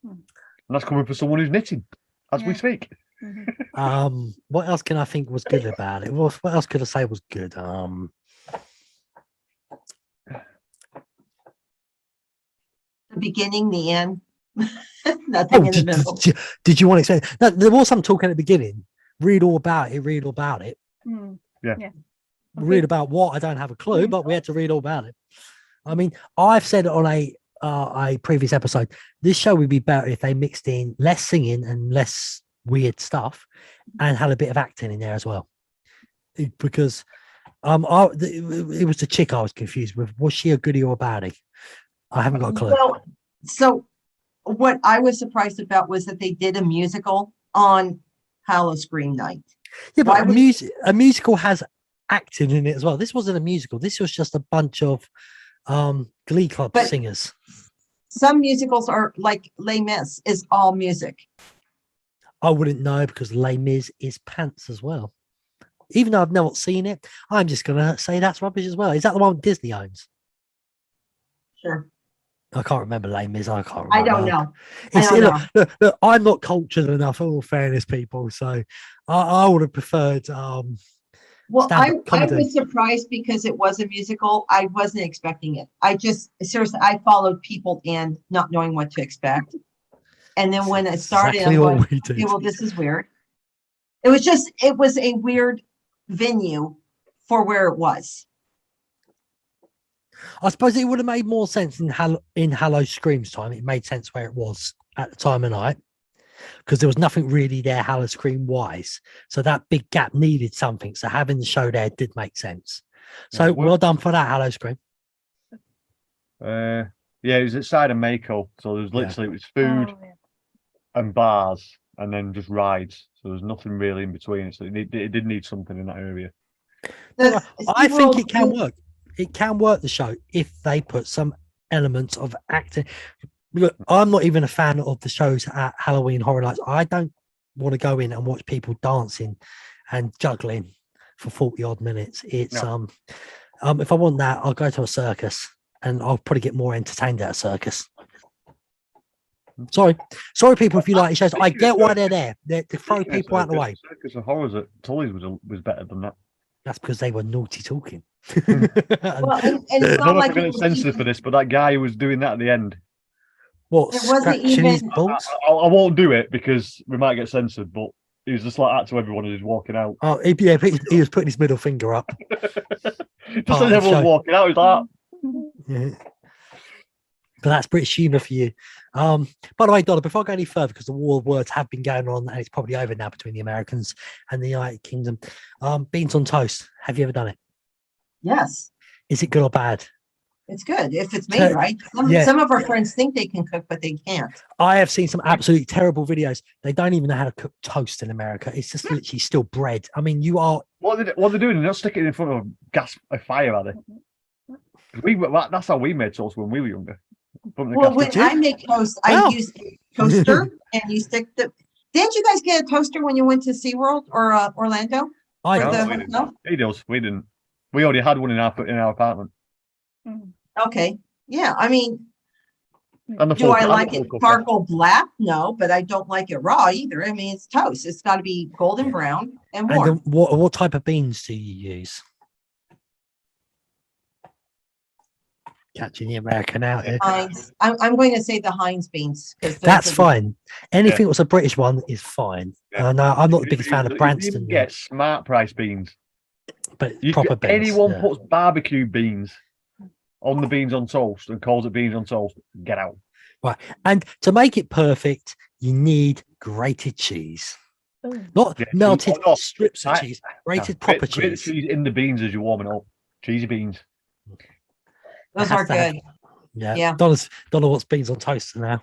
And that's coming from someone who's knitting as we Yeah. speak. What else can I think was good about it? What else could I say was good? The beginning, the end, nothing in the middle. Did you want to explain? No, there was some talk at the beginning. Read all about it. Read all about it. Read about what? I don't have a clue, but we had to read all about it. I mean, I've said on a previous episode, this show would be better if they mixed in less singing and less weird stuff, and had a bit of acting in there as well. Because it was the chick I was confused with. Was she a goodie or a baddie? I haven't got a clue. Well, so what I was surprised about was that they did a musical on Howl-O-Scream night. Yeah, why but would- a musical has acting in it as well. This wasn't a musical. This was just a bunch of Glee Club But- singers. Some musicals are like Les Mis is all music. I wouldn't know because Les Mis is pants as well. Even though I've not seen it, I'm just gonna say that's rubbish as well. Is that the one Disney owns? Sure. I can't remember Les Mis. I can't remember. I don't know. It's, I don't look, I'm not cultured enough, in all fairness, people. So I would have preferred. Well, I stand-up comedy. was surprised because it was a musical. I wasn't expecting it. I just seriously, I followed people in not knowing what to expect. And then when it started, Exactly I'm what going, we did. okay, well, this is weird. It was a weird venue for where it was. I suppose it would have made more sense in Howl-O-Scream's time. It made sense where it was at the time of night because there was nothing really there Howl-O-Scream wise. So that big gap needed something. So having the show there did make sense. So Yeah, well done for that, Howl-O-Scream. Yeah, it was outside of Mako, so there was literally it was food Oh, yeah. and bars, and then just rides. So there's nothing really in between. So it did need something in that area. I think it can work. it can work the show if they put some elements of acting. Look, I'm not even a fan of the shows at Halloween Horror Nights. I don't want to go in and watch people dancing and juggling for 40 odd minutes. It's if I want that, I'll go to a circus and I'll probably get more entertained at a circus. Sorry, people, if you like the shows, I get why they're there. They're to throw people out of the way. Circus of Horrors at Tully's was better than that. That's because they were naughty talking. Well, and it's I not don't know like if I'm going it to was censor for this, but that guy who was doing that at the end. What, It wasn't scratching his even- balls? I won't do it because we might get censored, but he was just like that to everyone who's walking out. Oh, he was putting his middle finger up. Just as everyone's walking out, he's like, Yeah. But that's British humour for you. By the way, Donna, before I go any further, because the war of words have been going on and it's probably over now between the Americans and the United Kingdom. Beans on toast. Have you ever done it? Yes, Is it good or bad? it's good if it's made right. Yeah. Some of our friends think they can cook, but they can't. I have seen some absolutely terrible videos. They don't even know how to cook toast in America. It's just literally still bread. I mean, you are. what are they doing? They're not sticking it in front of a fire, are they? That's how we made toast when we were younger. Well, when I make toast, I Wow. use a toaster and you stick the. Didn't you guys get a toaster when you went to SeaWorld or Orlando? I For No, the we didn't. hotel? He does. We didn't. We already had one in our apartment. Okay, yeah. I mean, And the do I full- like and the it full cooker. charcoal black? No, but I don't like it raw either. I mean, it's toast. It's got to be golden brown and And warm. what type of beans do you use? Catching the American out here. Heinz. I'm going to say the Heinz beans. 'Cause those That's are the- fine. Anything that's a British one is fine. Yeah. No, I'm not the You biggest fan of even Branston, get smart price beans. but You proper get, beans. anyone yeah. puts barbecue beans on the beans on toast and calls it beans on toast, get out. And to make it perfect, you need grated cheese, Oh, not Yeah, melted no, strips of I- cheese, grated Yeah, proper grate the cheese. cheese in the beans as you're warming up. Cheesy beans. Those It has are to have- good. Yeah. Yeah. Donna wants beans on toast now.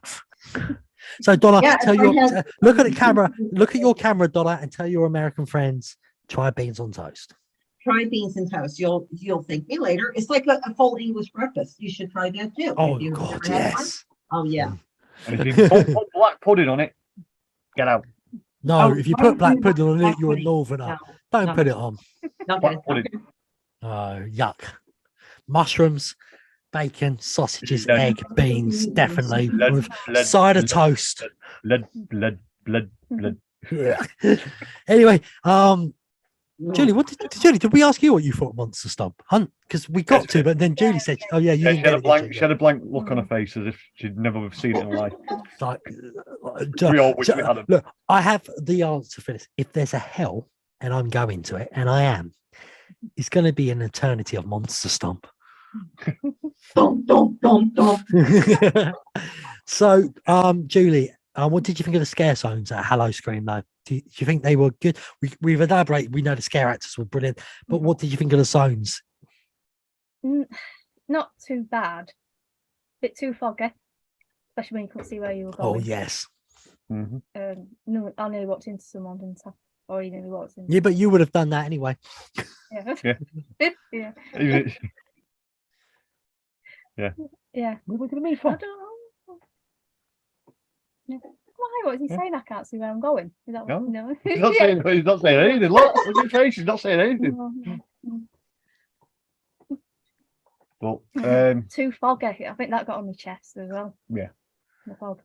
So Donna, Yeah, tell I your had- look at the camera, look at your camera, Donna, and tell your American friends, try beans on toast. Try beans and toast. You'll thank me later. It's like a full English breakfast. You should try that too. Oh If you've God, never had one. yes. Oh yeah. And if you put black pudding on it, get out. No, Oh, if you why put would black you pudding on black it, you're a pudding? northerner. No, Don't no. put it on. Okay. Black pudding. Oh, yuck. Mushrooms, bacon, sausages, Blood. egg, beans, definitely. Blood, With blood, side of blood, toast. blood. Anyway, Julie, Julie, did we ask you what you thought of Monster Stomp? Because we got to, but then Julie said, "Oh yeah, you Yeah, didn't she get had a it." blank. did She you? had a blank look on her face as if she'd never seen it in her life. Like, We all wish we had them. look, I have the answer for this. If there's a hell, and I'm going to it, and I am, it's going to be an eternity of Monster Stomp. Dum, dum, dum, dum. So, Julie, what did you think of the scare zones at Howl-O-Scream, though? Do you think they were good? We've elaborated. We know the scare actors were brilliant, but what did you think of the zones? not too bad. Bit too foggy, especially when you couldn't see where you were Oh, going. yes. Mhm. No, I nearly walked into someone, didn't I? Or you nearly walked into. Yeah, but you would have done that anyway. Yeah. Yeah. yeah. Even- Yeah. What are we going to meet I for? don't know. Yeah. Why? What is he Yeah. saying? I can't see where I'm going. Is that No. what? No. He's not saying. He's not saying anything. Look at his face. He's not saying anything. No. But Too foggy. I think that got on my chest as well. Yeah. The fog.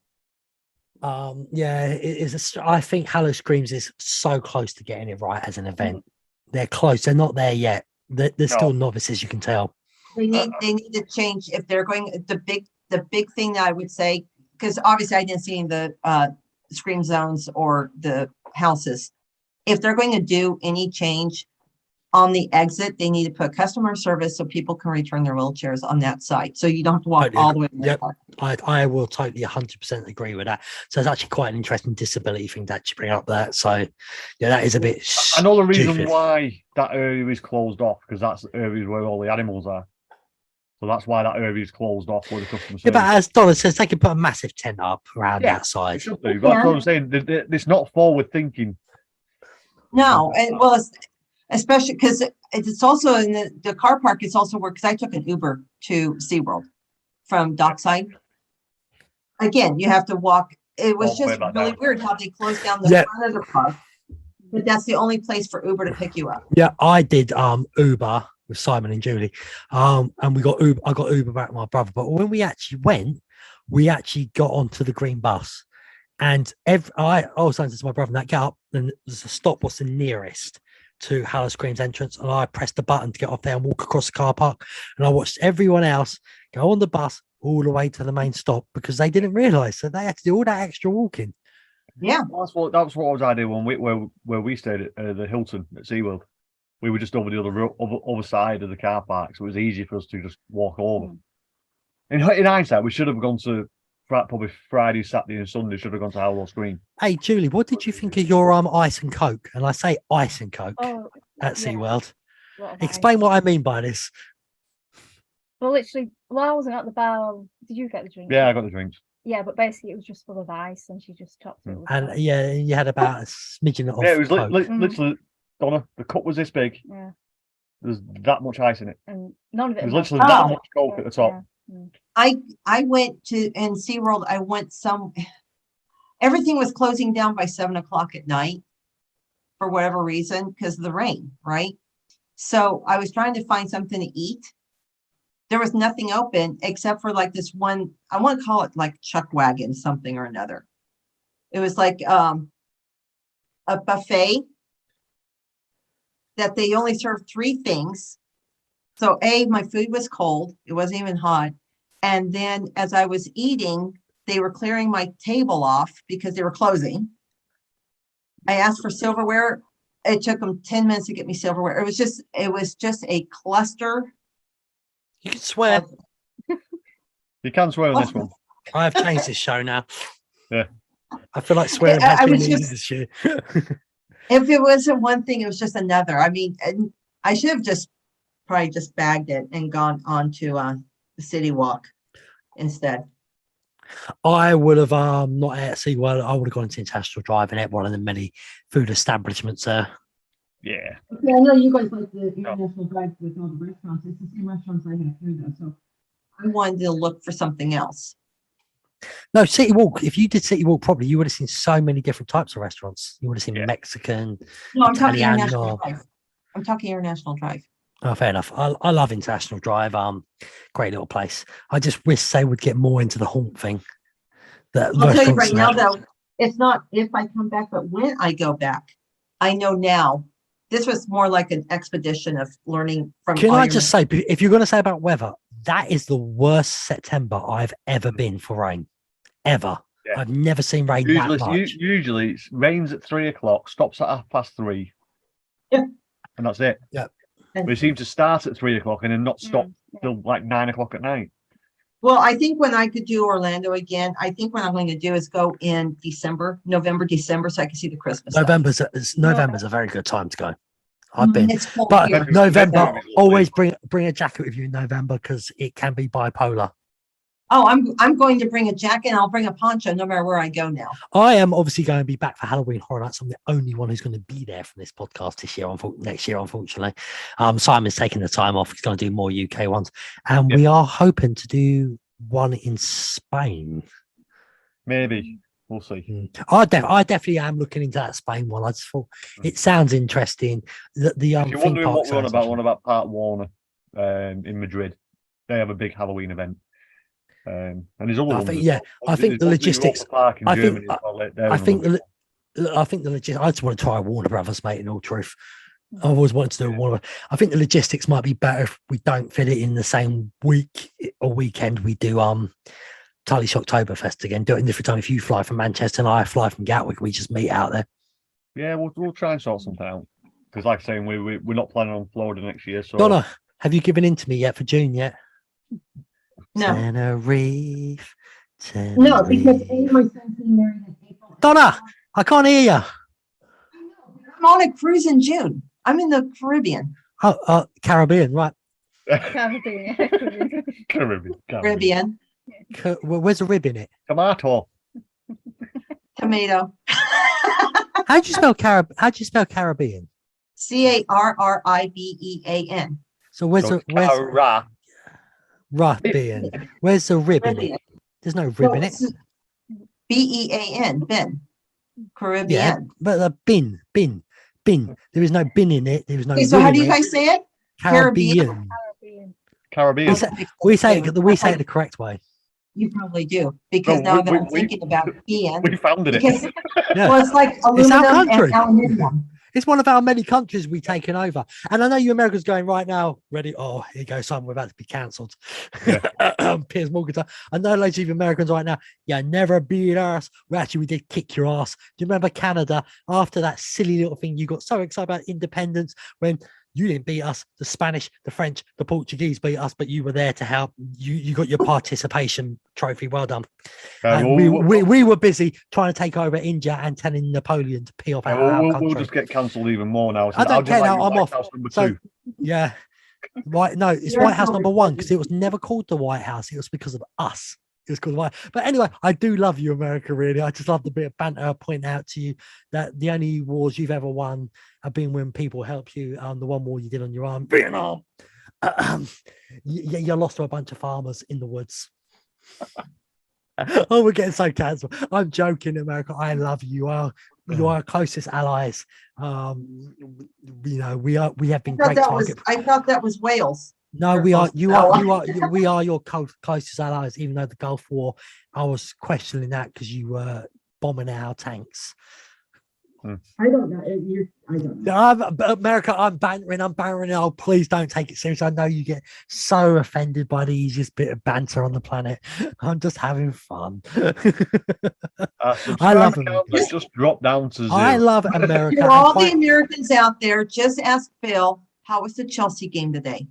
Yeah, it is. I think Howl-O-Screams is so close to getting it right as an event. They're close. They're not there yet. They're still novices, you can tell. They need to change if they're going the big thing that I would say, because obviously I didn't see in the scream zones or the houses. If they're going to do any change on the exit, they need to put customer service so people can return their wheelchairs on that side. So you don't have to walk Totally all the way. to the Yep. car. I will totally 100% agree with that. So it's actually quite an interesting disability thing to actually bring up that. So yeah, that is a bit. I know the reason stupid. why that area is closed off because that's the area where all the animals are. So that's why that area is closed off for the customer service. Yeah, but as Donna says, they could put a massive tent up around Yeah, that side. It should do, but that's what I'm saying. It's not forward thinking. No, and well, especially because it's also in the car park. It's also where, because I took an Uber to SeaWorld from Dockside. Again, you have to walk. It was All the way just back really down. weird how they closed down the Yeah. front of the park. But that's the only place for Uber to pick you up. Yeah, I did Uber with Simon and Julie. And we got Uber. I got Uber back with my brother. But when we actually went, we actually got onto the green bus. And I was saying to my brother, that get up and there's a stop what's the nearest to Howl-O-Scream's entrance. And I pressed the button to get off there and walk across the car park. And I watched everyone else go on the bus all the way to the main stop because they didn't realise. So they had to do all that extra walking. Yeah. That was what I was idea when where we stayed at the Hilton at SeaWorld. We were just over the other side of the car park, so it was easy for us to just walk over. In hindsight, we should have gone to probably Friday, Saturday, and Sunday. Should have gone to Howl-O-Scream. Hey, Julie, what did you think of your ice and coke? And I say ice and coke at SeaWorld. Explain what I mean by this. Well, literally, I wasn't at the bar. Did you get the drink? Yeah, I got the drinks. Yeah, but basically it was just full of ice, and she just topped it. with And ice. yeah, you had about a smidgen of Yeah, it was coke. literally, Donna, the cup was this big. Yeah, There's that much ice in it. and none of it. It was melted. literally that Oh. much coke at the top. I went to in SeaWorld, I went everything was closing down by 7 o'clock at night for whatever reason, because of the rain, right? So I was trying to find something to eat. There was nothing open except for like this one, I want to call it like Chuck Wagon, something or another. It was like a buffet that they only served 3 things. So my food was cold. It wasn't even hot. And then as I was eating, they were clearing my table off because they were closing. I asked for silverware. It took them 10 minutes to get me silverware. It was just a cluster. You can swear. You can swear on this one. I've changed this show now. Yeah. I feel like swearing I has been was needed just- this year. If it wasn't one thing, it was just another. I mean, and I should have probably just bagged it and gone on to the City Walk instead. I would have not at SeaWorld. I would have gone to International Drive and ate one of the many food establishments there. Yeah. Yeah, I know you guys like the International Drive with all the restaurants. It's the same restaurants I have here though, so I wanted to look for something else. No, City Walk. If you did City Walk properly, you would have seen so many different types of restaurants. You would have seen Yeah. Mexican. No, I'm talking Italiano. International Drive. I'm talking International Drive. Oh, fair enough. I love International Drive. Great little place. I just wish they would get more into the haunt thing. I'll tell you right now though, it's not if I come back, but when I go back, I know now. This was more like an expedition of learning from. Can all I your just say, if you're going to say about weather, that is the worst September I've ever been for rain. Ever. Yeah. I've never seen rain Usually, that much. usually it rains at 3 o'clock, stops at 3:30. Yeah. And that's it. Yeah. But it seems to start at 3 o'clock and then not stop Yeah. till like 9 o'clock at night. Well, I think when I could do Orlando again, I think what I'm going to do is go in November, December, so I can see the Christmas stuff. November's a very good time to go. I've been, It's cold but here. November, November. always bring a jacket with you in November because it can be bipolar. Oh, I'm going to bring a jacket and I'll bring a poncho no matter where I go now. I am obviously going to be back for Halloween Horror Nights. I'm the only one who's going to be there from this podcast this year, next year, unfortunately. Simon's taking the time off. He's going to do more UK ones. And we are hoping to do one in Spain. Maybe. We'll see. I definitely am looking into that Spain one. I just thought it sounds interesting. The If you're theme wondering park what we're on sounds about, interesting. one about Park Warner in Madrid. They have a big Halloween event. And there's other I ones. think, as yeah, well. I think the There's logistics. Europa Park in I think- Germany as well. They're I another think one. the logistics. I just want to try Warner Brothers, mate. In all truth, I've always wanted to do Warner. I think the logistics might be better if we don't fit it in the same week or weekend we do Tully Shocktoberfest again. Do it in different time. If you fly from Manchester and I fly from Gatwick, we just meet out there. Yeah, we'll try and sort something out. Because like I say, we're not planning on Florida next year. So Donna, have you given in to me yet for June yet? No, Tenerife. no, because Tenerife. my son's getting married in April. Donna, I can't hear you. I'm on a cruise in June. I'm in the Caribbean. Oh, Caribbean, right? Caribbean. Caribbean. Where's the rib in it? Tomato. Tomato. How do you spell Caribbean? Carribean. So where's So the where's Cara. Caribbean? Where's the rib in it? There's no rib in it. BEAN, Ben. Caribbean. Yeah, but the bin. There is no bin in it. There is no. Okay, so rib how in do you it. guys say it? Caribbean. Caribbean. We say it the correct way. You probably do, because No, now that I'm thinking about being, We founded it. because Yeah. well, it's like It's our aluminum country. and aluminium. It's one of our many countries we've taken over. And I know you Americans going right now, ready. Oh, here goes something. We're about to be cancelled. Piers Morgan. I know loads of you Americans right now. Yeah, never beat us. Well, actually, we did kick your ass. Do you remember Canada? After that silly little thing, you got so excited about independence when you didn't beat us. The Spanish, the French, the Portuguese beat us, but you were there to help. You got your participation trophy. Well done. And we were busy trying to take over India and telling Napoleon to pee off our country. We'll just get cancelled even more now. I don't care now. I'm off. Number So, two. yeah. Right. No, it's White House number one because it was never called the White House. It was because of us. It was called White. But anyway, I do love you, America, really. I just love the bit of banter. I point out to you that the only wars you've ever won have been when people help you. The one war you did on your own, Vietnam. You lost to a bunch of farmers in the woods. Oh, we're getting so cancelled. I'm joking, America. I love you. You are our closest allies. We have been great target. I thought that was Wales. No, we are. We are your closest allies. Even though the Gulf War, I was questioning that because you were bombing our tanks. I don't know. I don't know. America, I'm bantering. Oh, please don't take it seriously. I know you get so offended by the easiest bit of banter on the planet. I'm just having fun. I love America. Just drop down to zero. I love America. For all the Americans out there, just ask Phil, how was the Chelsea game today?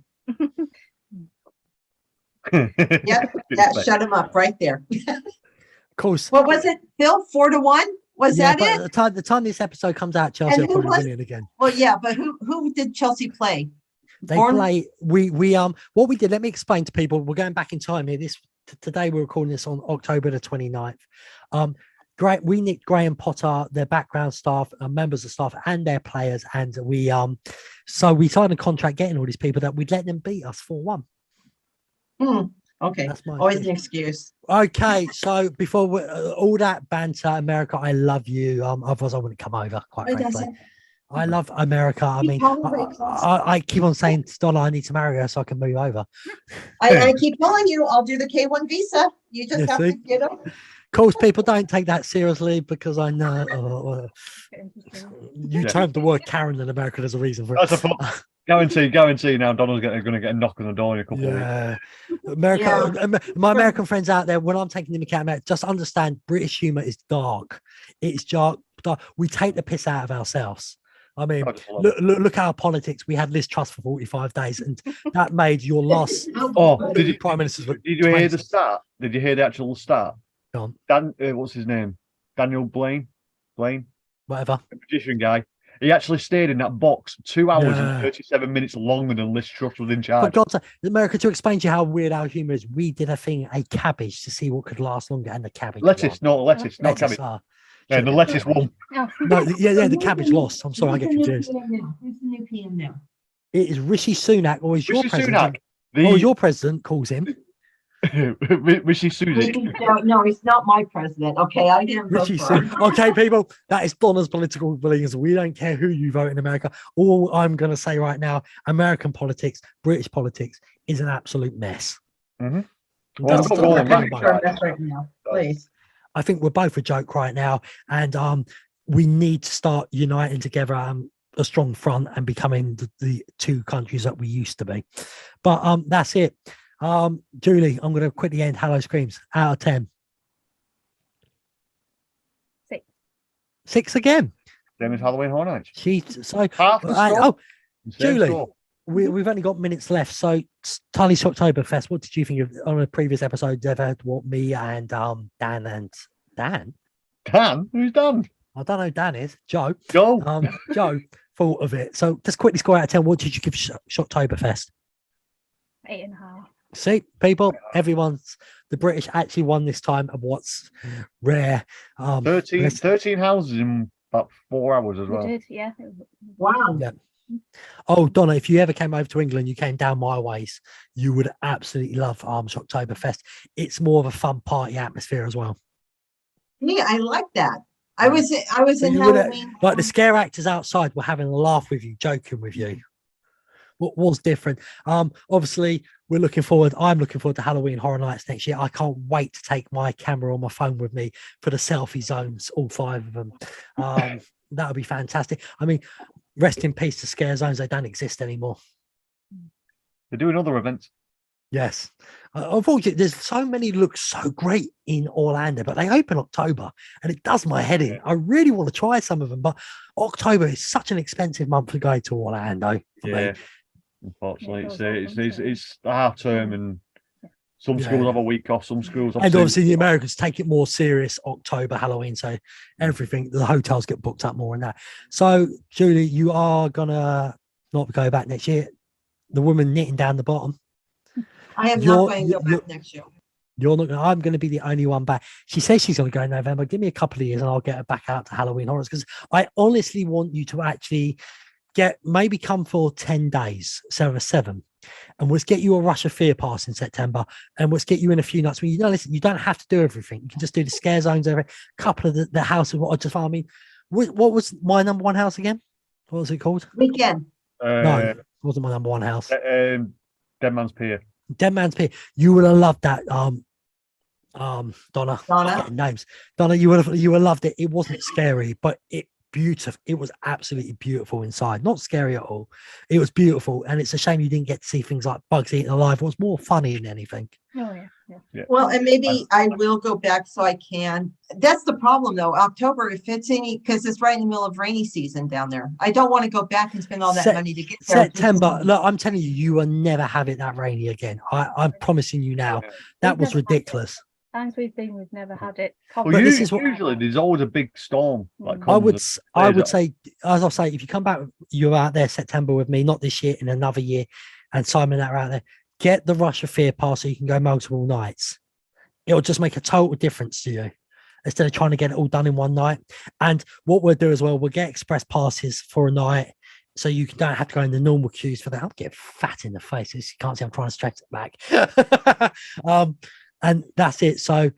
Yep, that shut him up right there. Of course. What was it, Phil? 4-1? Was that it? The time this episode comes out, Chelsea are probably winning again. Well, yeah, but who did Chelsea play? They play. We what we did. Let me explain to people. We're going back in time here. Today we're recording this on October the 29th. We nicked Graham Potter, their background staff, members of staff, and their players, and so we signed a contract getting all these people that we'd let them beat us 4-1. Okay, that's always an excuse. Okay, so before all that banter, America, I love you. Otherwise I wouldn't come over. Quite frankly, I love America. I mean, I keep on saying, Donna, I need to marry her so I can move over. I keep telling you, I'll do the K1 visa. You just have to get them. Of course, people don't take that seriously because I know you termed the word Karen in America. There's a reason for it. Guarantee now. Donna's going to get a knock on the door in a couple of weeks. America, my American friends out there, when I'm taking them account, just understand British humor is dark. It's dark. We take the piss out of ourselves. I mean, look at our politics. We had Liz Truss for 45 days, and that made your loss. Prime Minister's. Did you hear the start? Did you hear the actual start? Go on. What's his name? Daniel Blaine, whatever. The magician guy. He actually stayed in that box 2 hours and 37 minutes longer than Liz Truss was in charge. For God's sake, America, to explain to you how weird our humour is, we did a cabbage to see what could last longer, and the cabbage. Lettuce, not cabbage. Yeah, the lettuce won. No, the cabbage lost. I'm sorry, I get confused. Who's the new PM now? It is Rishi Sunak, or is your president? Your president calls him. Rishi Sunak. No, he's not my president. Okay, I didn't vote for him. Okay, people, that is Donna's political beliefs. We don't care who you vote in America. All I'm going to say right now, American politics, British politics is an absolute mess. Mm-hmm. Please. I think we're both a joke right now, and we need to start uniting together a strong front and becoming the two countries that we used to be. But that's it. Julie, I'm going to quickly end Howl-O-Screams out of 10. 6. 6 again. Same as Halloween Horror Nights. Julie, we've only got minutes left. So, Tully's Oktoberfest. What did you think of on a previous episode? They've had me and Dan. Dan? Who's Dan? I don't know who Dan is. Joe. Joe thought of it. So, just quickly score out of 10. What did you give Oktoberfest? 8.5. See, people, the British actually won this time, and what's rare. 13 houses in about 4 hours as well. We did, yeah. Wow. Yeah. Oh, Donna, if you ever came over to England, you came down my ways, you would absolutely love Amish Oktoberfest. It's more of a fun party atmosphere as well. Yeah, I like that. I was in You would, Halloween. like the scare actors outside were having a laugh with you, joking with you. What was different? Obviously, I'm looking forward to Halloween Horror Nights next year. I can't wait to take my camera or my phone with me for the selfie zones, all 5 of them. That would be fantastic. I mean, rest in peace to scare zones. They don't exist anymore. They're doing other events. Yes. Unfortunately, there's so many look so great in Orlando, but they open October and it does my head in. I really want to try some of them, but October is such an expensive month to go to Orlando. Yeah. Unfortunately, it's the half term, and some schools have a week off. Some schools have, and obviously the Americans take it more serious. October, Halloween, so everything, the hotels get booked up more and that. So, Julie, you are gonna not go back next year. The woman knitting down the bottom. I am not going to go back next year. You're not going. I'm going to be the only one back. She says she's going to go in November. Give me a couple of years, and I'll get her back out to Halloween Horrors, because I honestly want you to actually maybe come for 10 days, 7, and let's get you a Rush of Fear pass in September, and let's get you in a few nights. Listen, you don't have to do everything. You can just do the scare zones, a couple of the house of what I just found. I mean, what was my number one house again? What was it called? Weekend. No, it wasn't my number one house. Dead Man's Pier. Dead Man's Pier. You would have loved that. Donna. Names. Donna, you would have loved it. It wasn't scary, but it was absolutely beautiful inside. Not scary at all. It was beautiful, and it's a shame you didn't get to see things like bugs eaten alive. It was more funny than anything. Oh yeah. Well, and maybe I will go back so I can. That's the problem, though. October, if it's because it's right in the middle of rainy season down there. I don't want to go back and spend all that money to get there. September. Look, I'm telling you, you will never have it that rainy again. I'm promising you now. That was ridiculous. Times we've never had it. Well, usually there's always a big storm. I would say, as I say, if you come back, you're out there September with me, not this year, in another year, and Simon that are out there, get the Rush of Fear pass so you can go multiple nights. It'll just make a total difference to you instead of trying to get it all done in one night. And what we'll do as well, we'll get express passes for a night, so you don't have to go in the normal queues for that. I'll get fat in the face. You can't see I'm trying to stretch it back. And that's it. So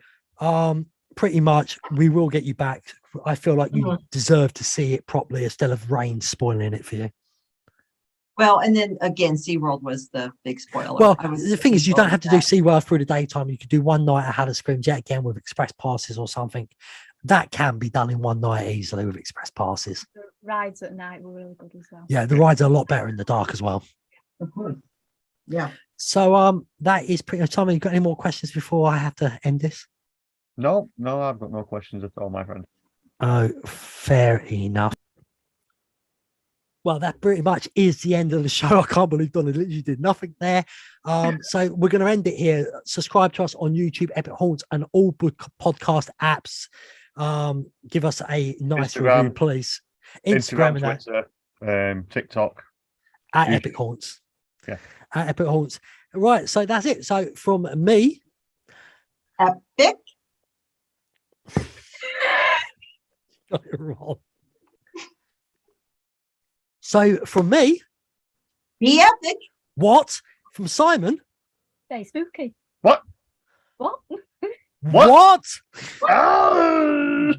pretty much we will get you back. I feel like you deserve to see it properly instead of rain spoiling it for you. Well, and then again, SeaWorld was the big spoiler. Well, the thing is, you don't have to do SeaWorld through the daytime. You could do one night at Howl-O-Scream Jet again with express passes or something. That can be done in one night easily with express passes. The rides at night were really good as well. Yeah, the rides are a lot better in the dark as well. Of course. Yeah. So that is pretty much. Tommy, you got any more questions before I have to end this? No, I've got no questions at all, my friend. Oh, fair enough. Well, that pretty much is the end of the show. I can't believe Donna literally did nothing there. So we're going to end it here. Subscribe to us on YouTube, Epic Haunts, and all podcast apps. Give us a nice review, please. Instagram Twitter, TikTok. At Epic Haunts. Yeah. At Epic Haunts. Right, so that's it. So from me. Epic. Got it wrong. So from me. Be epic. What? From Simon. Stay spooky. What? What? What? Oh!